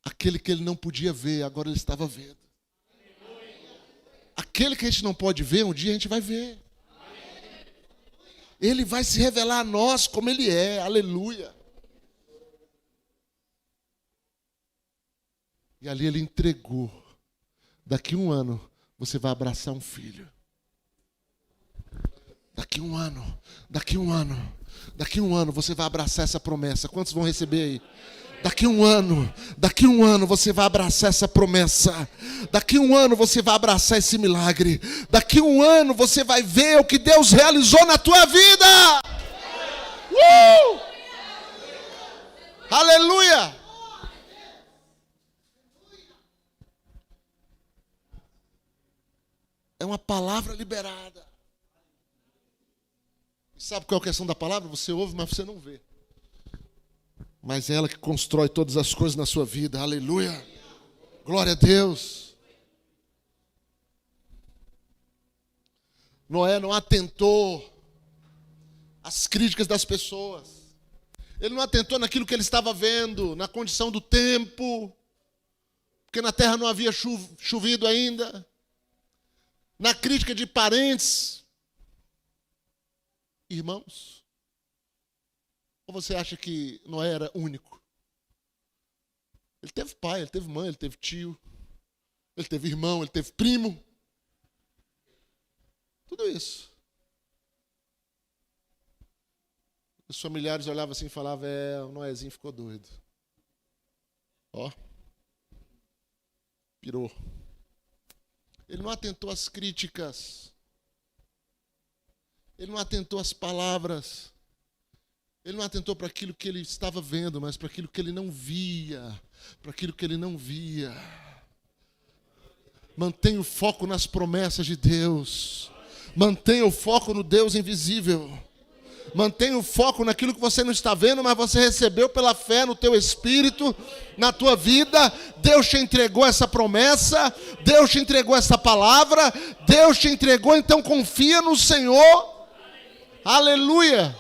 Aquele que ele não podia ver, agora ele estava vendo. Aquele que a gente não pode ver, um dia a gente vai ver. Ele vai se revelar a nós como ele é. Aleluia. E ali ele entregou. Daqui 1 ano, você vai abraçar um filho. Daqui 1 ano, daqui 1 ano, daqui 1 ano você vai abraçar essa promessa. Quantos vão receber aí? Daqui 1 ano você vai abraçar essa promessa. Daqui 1 ano você vai abraçar esse milagre. Daqui 1 ano você vai ver o que Deus realizou na tua vida. Aleluia! É uma palavra liberada. Sabe qual é a questão da palavra? Você ouve, mas você não vê. Mas é ela que constrói todas as coisas na sua vida. Aleluia. Glória a Deus. Noé não atentou às críticas das pessoas. Ele não atentou naquilo que ele estava vendo, na condição do tempo, porque na terra não havia chovido ainda. Na crítica de parentes. Irmãos, ou você acha que Noé era único? Ele teve pai, ele teve mãe, ele teve tio, ele teve irmão, ele teve primo. Tudo isso. Os familiares olhavam assim e falavam, o Noézinho ficou doido. Ó, pirou. Ele não atentou às críticas. Ele não atentou às palavras. Ele não atentou para aquilo que ele estava vendo, mas para aquilo que ele não via. Para aquilo que ele não via. Mantenha o foco nas promessas de Deus. Mantenha o foco no Deus invisível. Mantenha o foco naquilo que você não está vendo, mas você recebeu pela fé no teu espírito, na tua vida. Deus te entregou essa promessa, Deus te entregou essa palavra, Deus te entregou, então confia no Senhor. Aleluia,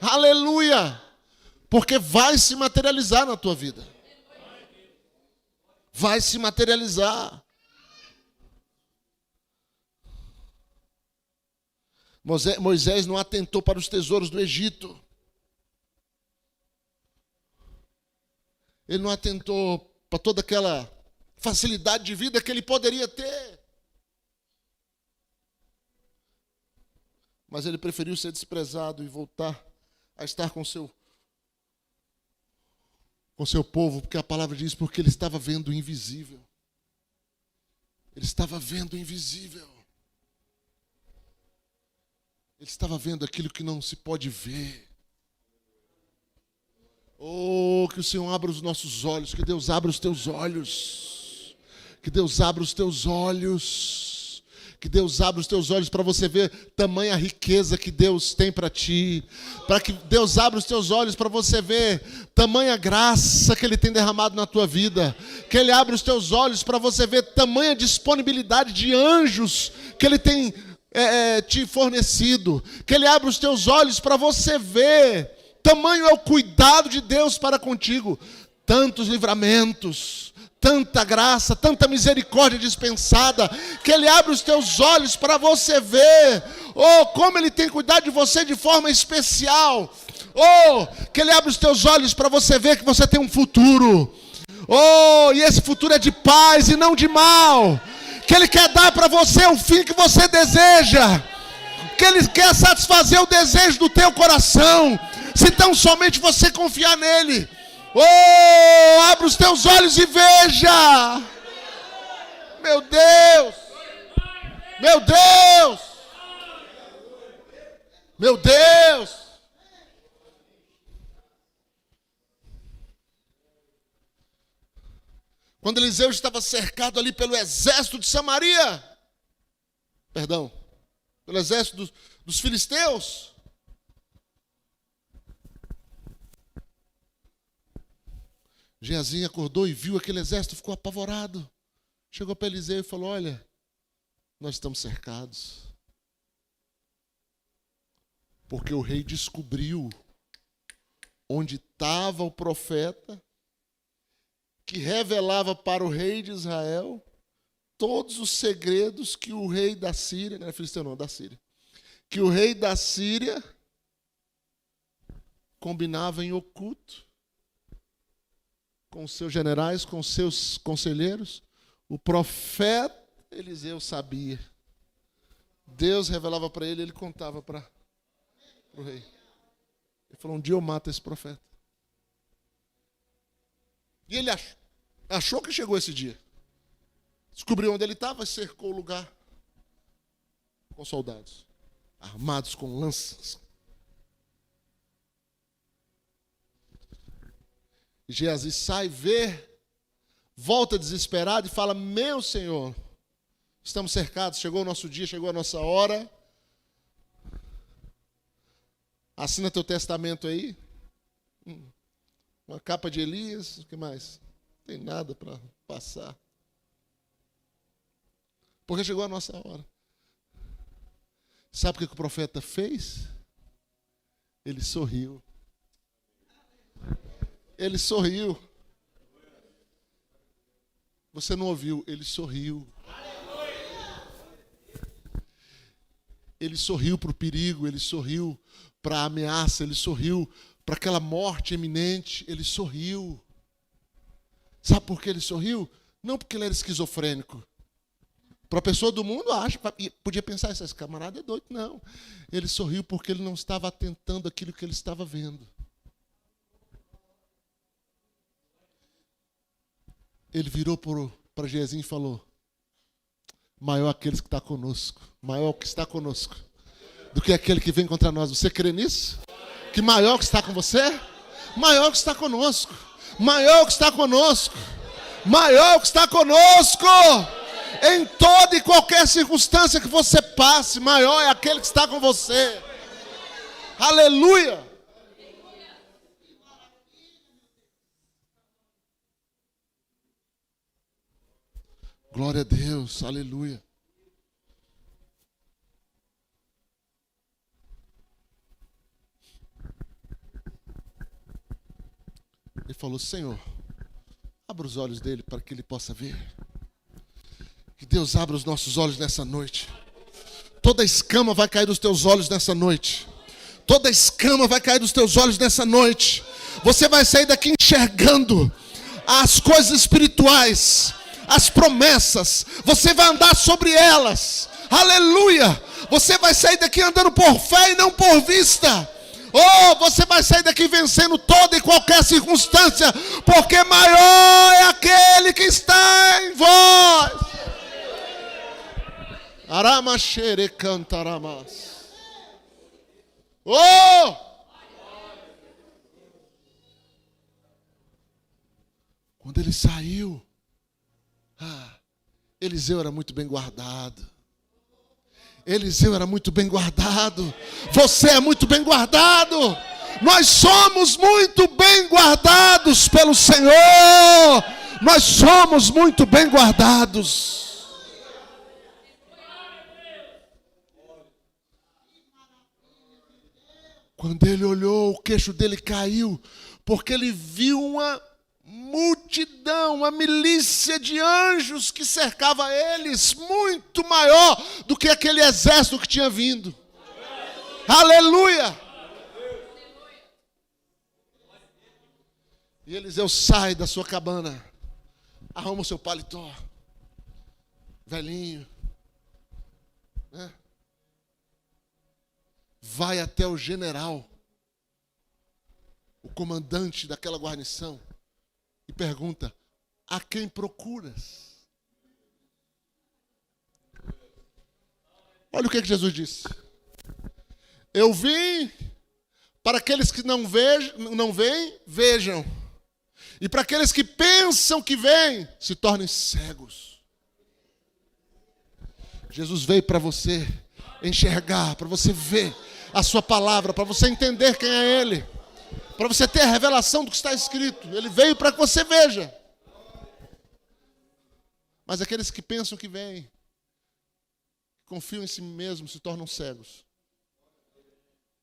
aleluia, porque vai se materializar na tua vida. Vai se materializar. Moisés não atentou para os tesouros do Egito. Ele não atentou para toda aquela facilidade de vida que ele poderia ter. Mas ele preferiu ser desprezado e voltar a estar com seu povo, porque a palavra diz, porque ele estava vendo o invisível. Ele estava vendo o invisível. Ele estava vendo aquilo que não se pode ver. Oh, que o Senhor abra os nossos olhos, que Deus abra os teus olhos. Que Deus abra os teus olhos. Que Deus abra os teus olhos para você ver tamanha riqueza que Deus tem para ti. Para que Deus abra os teus olhos para você ver tamanha graça que Ele tem derramado na tua vida. Que Ele abra os teus olhos para você ver tamanha disponibilidade de anjos que Ele tem te fornecido. Que Ele abra os teus olhos para você ver tamanho é o cuidado de Deus para contigo. Tantos livramentos, tanta graça, tanta misericórdia dispensada, que Ele abre os teus olhos para você ver, como Ele tem cuidado de você de forma especial, que Ele abre os teus olhos para você ver que você tem um futuro, e esse futuro é de paz e não de mal, que Ele quer dar para você o fim que você deseja, que Ele quer satisfazer o desejo do teu coração, se tão somente você confiar nele. Oh, abre os teus olhos e veja. Meu Deus. Meu Deus. Meu Deus. Quando Eliseu estava cercado ali pelo exército de Samaria, pelo exército dos filisteus, Geazi acordou e viu aquele exército, ficou apavorado. Chegou para Eliseu e falou: olha, nós estamos cercados. Porque o rei descobriu onde estava o profeta que revelava para o rei de Israel todos os segredos que o rei da Síria, não é filisteu não, da Síria, que o rei da Síria combinava em oculto com os seus generais, com os seus conselheiros. O profeta Eliseu sabia. Deus revelava para ele, ele contava para o rei. Ele falou: um dia eu mato esse profeta. E ele achou que chegou esse dia. Descobriu onde ele estava e cercou o lugar com soldados, armados com lanças. E Geazi sai, vê, volta desesperado e fala: meu Senhor, estamos cercados, chegou o nosso dia, chegou a nossa hora. Assina teu testamento aí. Uma capa de Elias, o que mais? Não tem nada para passar. Porque chegou a nossa hora. Sabe o que o profeta fez? Ele sorriu. Ele sorriu. Você não ouviu? Ele sorriu. Ele sorriu para o perigo, ele sorriu para a ameaça, ele sorriu para aquela morte iminente, ele sorriu. Sabe por que ele sorriu? Não porque ele era esquizofrênico. Para a pessoa do mundo, podia pensar: esse camarada é doido. Não. Ele sorriu porque ele não estava atentando àquilo que ele estava vendo. Ele virou para Geazi e falou: maior aquele que está conosco, maior o que está conosco, do que aquele que vem contra nós. Você crê nisso? Que maior que está com você? Maior que está conosco. Maior que está conosco. Maior que está conosco. Em toda e qualquer circunstância que você passe, maior é aquele que está com você. Aleluia! Glória a Deus, aleluia. Ele falou: Senhor, abra os olhos dele para que ele possa ver. Que Deus abra os nossos olhos nessa noite. Toda escama vai cair dos teus olhos nessa noite. Toda escama vai cair dos teus olhos nessa noite. Você vai sair daqui enxergando as coisas espirituais, as promessas. Você vai andar sobre elas. Aleluia! Você vai sair daqui andando por fé e não por vista. Oh, você vai sair daqui vencendo toda e qualquer circunstância, porque maior é aquele que está em vós. Aramashere cantaramas. Oh! Quando ele saiu, Eliseu era muito bem guardado. Eliseu era muito bem guardado. Você é muito bem guardado. Nós somos muito bem guardados pelo Senhor. Nós somos muito bem guardados. Quando ele olhou, o queixo dele caiu, porque ele viu uma multidão, uma milícia de anjos que cercava eles, muito maior do que aquele exército que tinha vindo. Aleluia! E Eliseu sai da sua cabana, arruma o seu paletó, velhinho, né? Vai até o general, o comandante daquela guarnição e pergunta: a quem procuras? Olha o que Jesus disse. Eu vim para aqueles que não veem, vejam. E para aqueles que pensam que veem, se tornem cegos. Jesus veio para você enxergar, para você ver a sua palavra, para você entender quem é Ele, para você ter a revelação do que está escrito. Ele veio para que você veja. Mas aqueles que pensam que veem, confiam em si mesmos, se tornam cegos.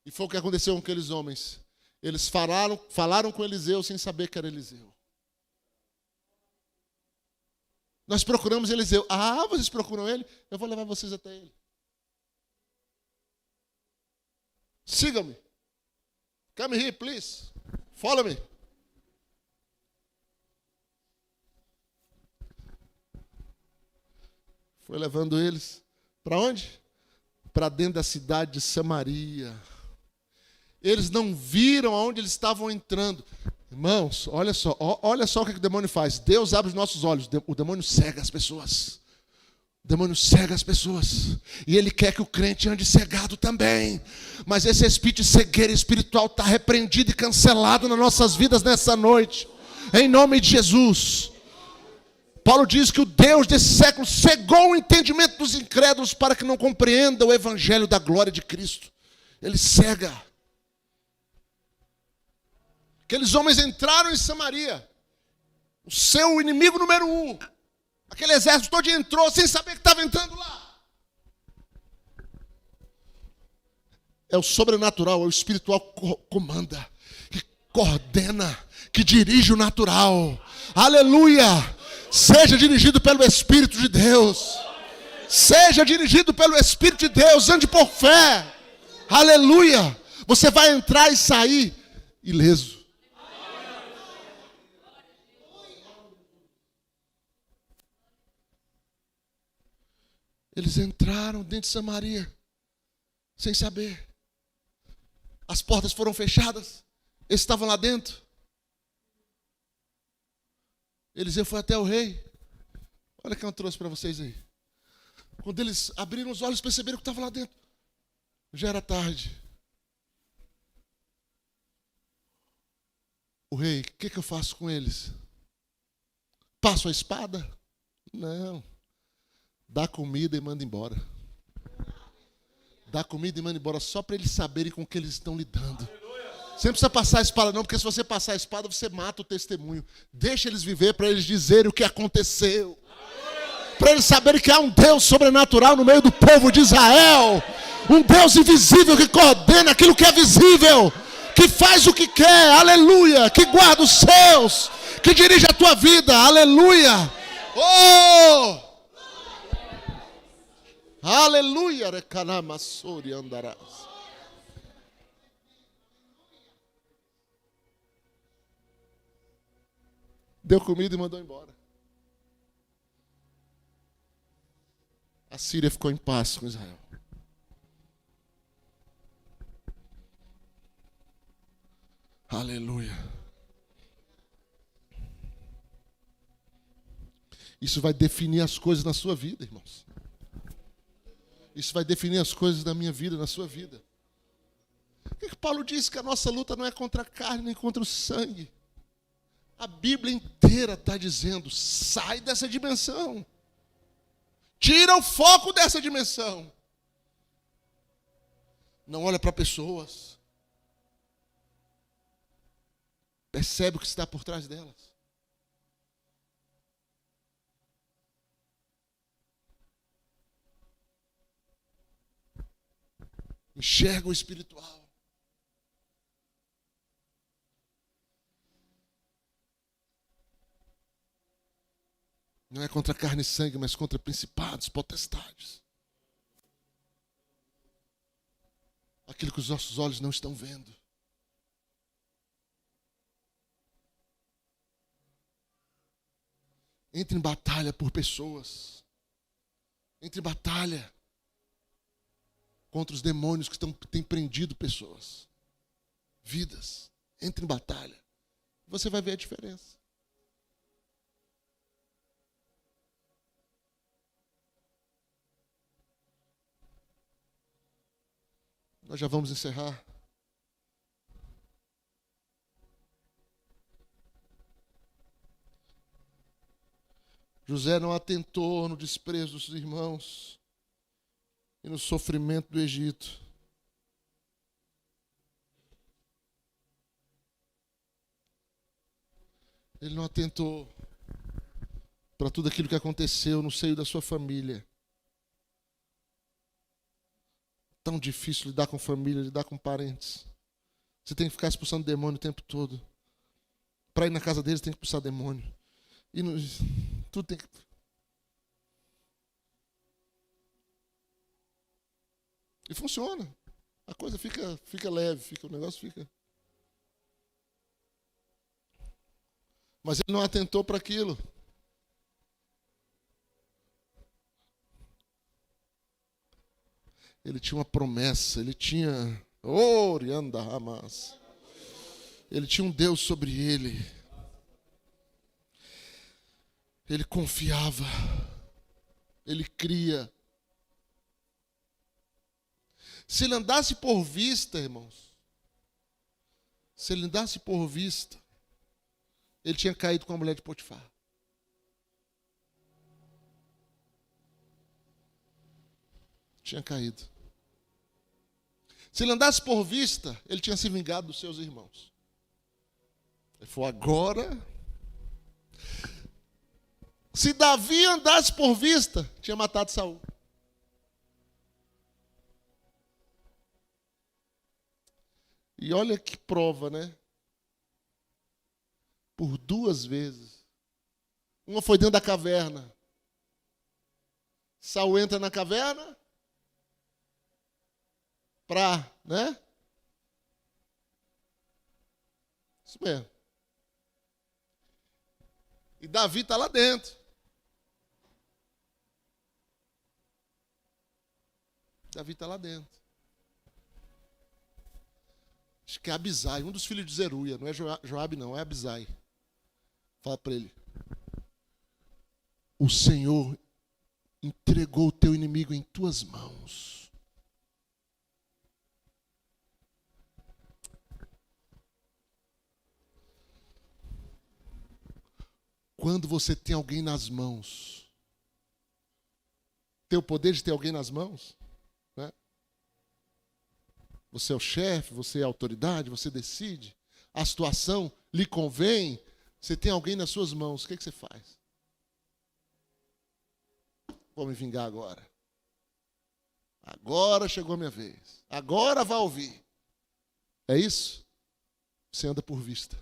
E foi o que aconteceu com aqueles homens. Eles falaram com Eliseu sem saber que era Eliseu. Nós procuramos Eliseu. Ah, vocês procuram ele? Eu vou levar vocês até ele. Sigam-me. Come here, please. Follow me. Foi levando eles para onde? Para dentro da cidade de Samaria. Eles não viram aonde eles estavam entrando. Irmãos, olha só o que o demônio faz. Deus abre os nossos olhos. O demônio cega as pessoas. O demônio cega as pessoas. E ele quer que o crente ande cegado também. Mas esse espírito de cegueira espiritual está repreendido e cancelado nas nossas vidas nessa noite. Em nome de Jesus. Paulo diz que o Deus desse século cegou o entendimento dos incrédulos para que não compreendam o evangelho da glória de Cristo. Ele cega. Aqueles homens entraram em Samaria. O seu inimigo número 1. Aquele exército todo entrou sem saber que estava entrando lá. É o sobrenatural, é o espiritual que comanda, que coordena, que dirige o natural. Aleluia! Seja dirigido pelo Espírito de Deus. Seja dirigido pelo Espírito de Deus. Ande por fé. Aleluia! Você vai entrar e sair ileso. Eles entraram dentro de Samaria, sem saber. As portas foram fechadas, eles estavam lá dentro. Eliseu foi até o rei. Olha o que eu trouxe para vocês aí. Quando eles abriram os olhos, perceberam que estava lá dentro. Já era tarde. O rei, o que eu faço com eles? Passo a espada? Não. Dá comida e manda embora. Dá comida e manda embora só para eles saberem com o que eles estão lidando. Você não precisa passar a espada não, porque se você passar a espada, você mata o testemunho. Deixa eles viver para eles dizerem o que aconteceu. Para eles saberem que há um Deus sobrenatural no meio do povo de Israel. Um Deus invisível que coordena aquilo que é visível. Que faz o que quer, aleluia. Que guarda os seus. Que dirige a tua vida, aleluia. Oh! Aleluia, recanamasori andarás. Deu comida e mandou embora. A Síria ficou em paz com Israel. Aleluia. Isso vai definir as coisas na sua vida, irmãos. Isso vai definir as coisas da minha vida, na sua vida. Por que Paulo diz que a nossa luta não é contra a carne nem contra o sangue? A Bíblia inteira está dizendo: sai dessa dimensão. Tira o foco dessa dimensão. Não olha para pessoas. Percebe o que está por trás delas. Enxerga o espiritual. Não é contra carne e sangue, mas contra principados, potestades. Aquilo que os nossos olhos não estão vendo. Entre em batalha por pessoas. Entre em batalha contra os demônios que têm prendido pessoas, vidas. Entre em batalha. Você vai ver a diferença. Nós já vamos encerrar. José não atentou no desprezo dos irmãos e no sofrimento do Egito. Ele não atentou para tudo aquilo que aconteceu no seio da sua família. Tão difícil lidar com família, lidar com parentes. Você tem que ficar expulsando demônio o tempo todo. Para ir na casa deles tem que expulsar demônio. E tudo tem que... E funciona. A coisa fica leve, o negócio fica... Mas ele não atentou para aquilo. Ele tinha uma promessa, ele tinha... Orianda Hamas. Ele tinha um Deus sobre ele. Ele confiava. Ele cria. Se ele andasse por vista, irmãos, se ele andasse por vista, ele tinha caído com a mulher de Potifar. Tinha caído. Se ele andasse por vista, ele tinha se vingado dos seus irmãos. Ele falou, agora... Se Davi andasse por vista, tinha matado Saul. E olha que prova, né? Por 2 vezes. Uma foi dentro da caverna. Saul entra na caverna para, né? Isso mesmo. E Davi está lá dentro. Davi está lá dentro. Acho que é Abisai, um dos filhos de Zeruia. Não é Joabe, não, é Abisai. Fala para ele. O Senhor entregou o teu inimigo em tuas mãos. Quando você tem alguém nas mãos, tem o poder de ter alguém nas mãos? Né? Você é o chefe, você é a autoridade, você decide. A situação lhe convém, você tem alguém nas suas mãos, o que você faz? Vou me vingar agora. Agora chegou a minha vez. Agora vai ouvir. É isso? Você anda por vista.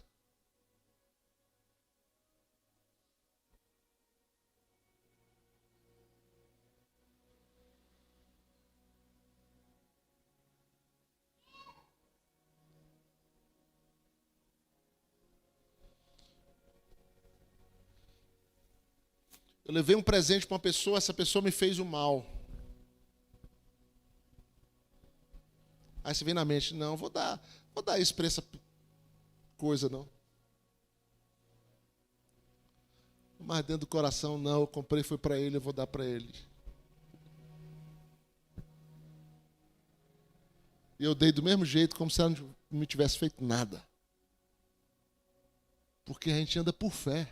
Eu levei um presente para uma pessoa, essa pessoa me fez o mal. Aí você vem na mente, não, vou dar isso para essa coisa, não. Mas dentro do coração, não, eu comprei, foi para ele, eu vou dar para ele. E eu dei do mesmo jeito, como se ela não me tivesse feito nada. Porque a gente anda por fé.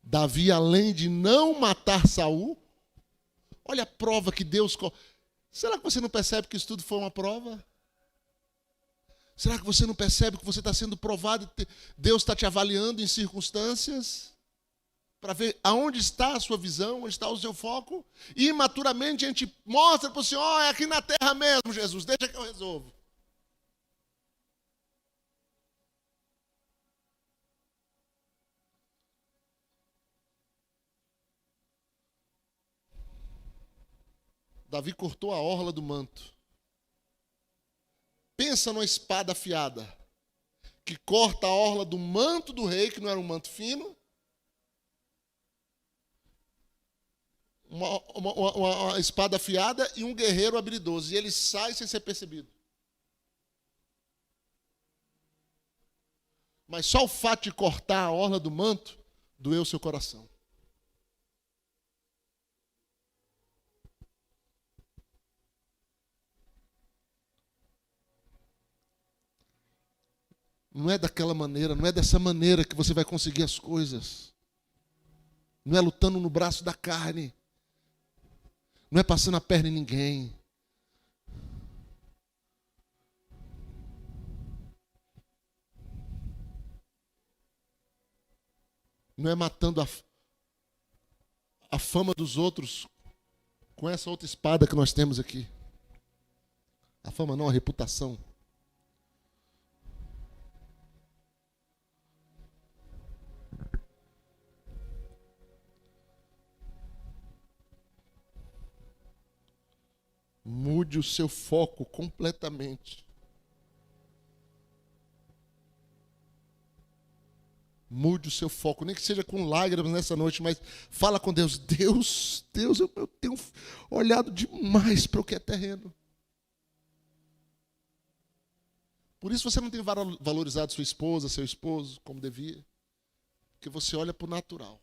Davi, além de não matar Saul, olha a prova que Deus... Será que você não percebe que isso tudo foi uma prova? Será que você não percebe que você está sendo provado? Deus está te avaliando em circunstâncias para ver aonde está a sua visão, onde está o seu foco. E imaturamente a gente mostra para o Senhor, é aqui na terra mesmo, Jesus, deixa que eu resolvo. Davi cortou a orla do manto. Pensa numa espada afiada, que corta a orla do manto do rei, que não era um manto fino, uma espada afiada e um guerreiro habilidoso. E ele sai sem ser percebido. Mas só o fato de cortar a orla do manto doeu seu coração. Não é daquela maneira, não é dessa maneira que você vai conseguir as coisas. Não é lutando no braço da carne. Não é passando a perna em ninguém. Não é matando a fama dos outros com essa outra espada que nós temos aqui. A fama não, a reputação. Mude o seu foco completamente. Mude o seu foco, nem que seja com lágrimas nessa noite, mas fala com Deus. Deus, eu tenho olhado demais para o que é terreno. Por isso você não tem valorizado sua esposa, seu esposo, como devia. Porque você olha para o natural.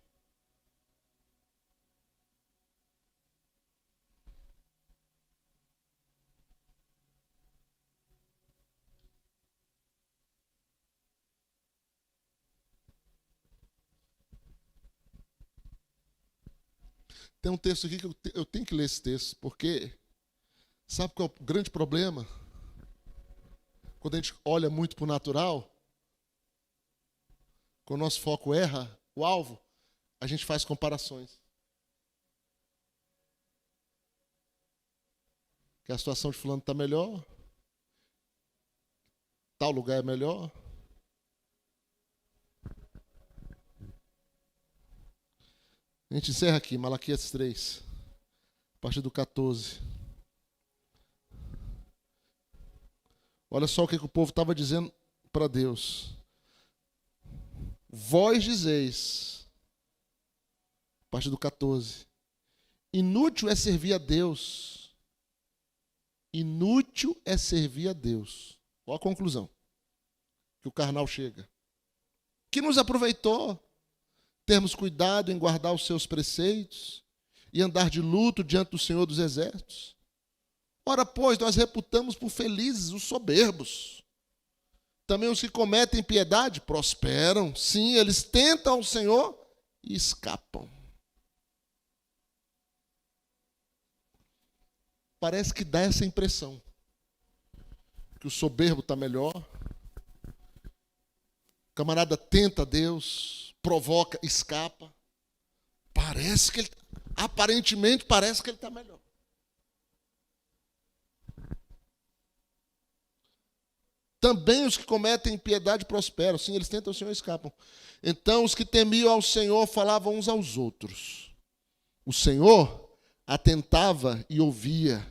Tem um texto aqui que eu tenho que ler esse texto, porque sabe qual é o grande problema? Quando a gente olha muito para o natural, quando o nosso foco erra o alvo, a gente faz comparações. Que a situação de fulano está melhor, tal lugar é melhor. A gente encerra aqui, Malaquias 3, a partir do 14. Olha só o que o povo estava dizendo para Deus. Vós dizeis, a partir do 14, inútil é servir a Deus. Inútil é servir a Deus. Qual a conclusão? Que o carnal chega. Que nos aproveitou termos cuidado em guardar os seus preceitos e andar de luto diante do Senhor dos Exércitos. Ora, pois, nós reputamos por felizes os soberbos. Também os que cometem impiedade prosperam. Sim, eles tentam o Senhor e escapam. Parece que dá essa impressão. Que o soberbo está melhor. O camarada tenta Deus, provoca, escapa. Aparentemente parece que ele está melhor. Também os que cometem impiedade prosperam. Sim, eles tentam o Senhor e escapam. Então os que temiam ao Senhor falavam uns aos outros. O Senhor atentava e ouvia.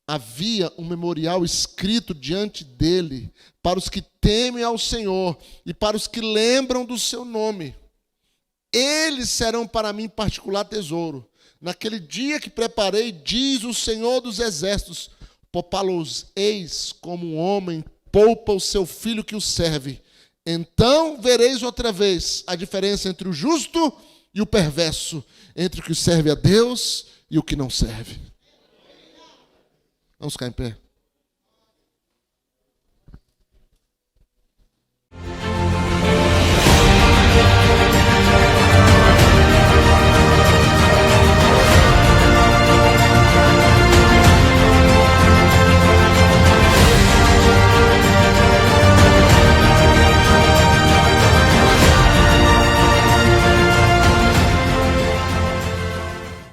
Havia um memorial escrito diante dele para os que temem ao Senhor e para os que lembram do seu nome. Eles serão para mim particular tesouro. Naquele dia que preparei, diz o Senhor dos Exércitos, poupá-los-eis como um homem poupa o seu filho que o serve. Então vereis outra vez a diferença entre o justo e o perverso, entre o que serve a Deus e o que não serve. Vamos ficar em pé.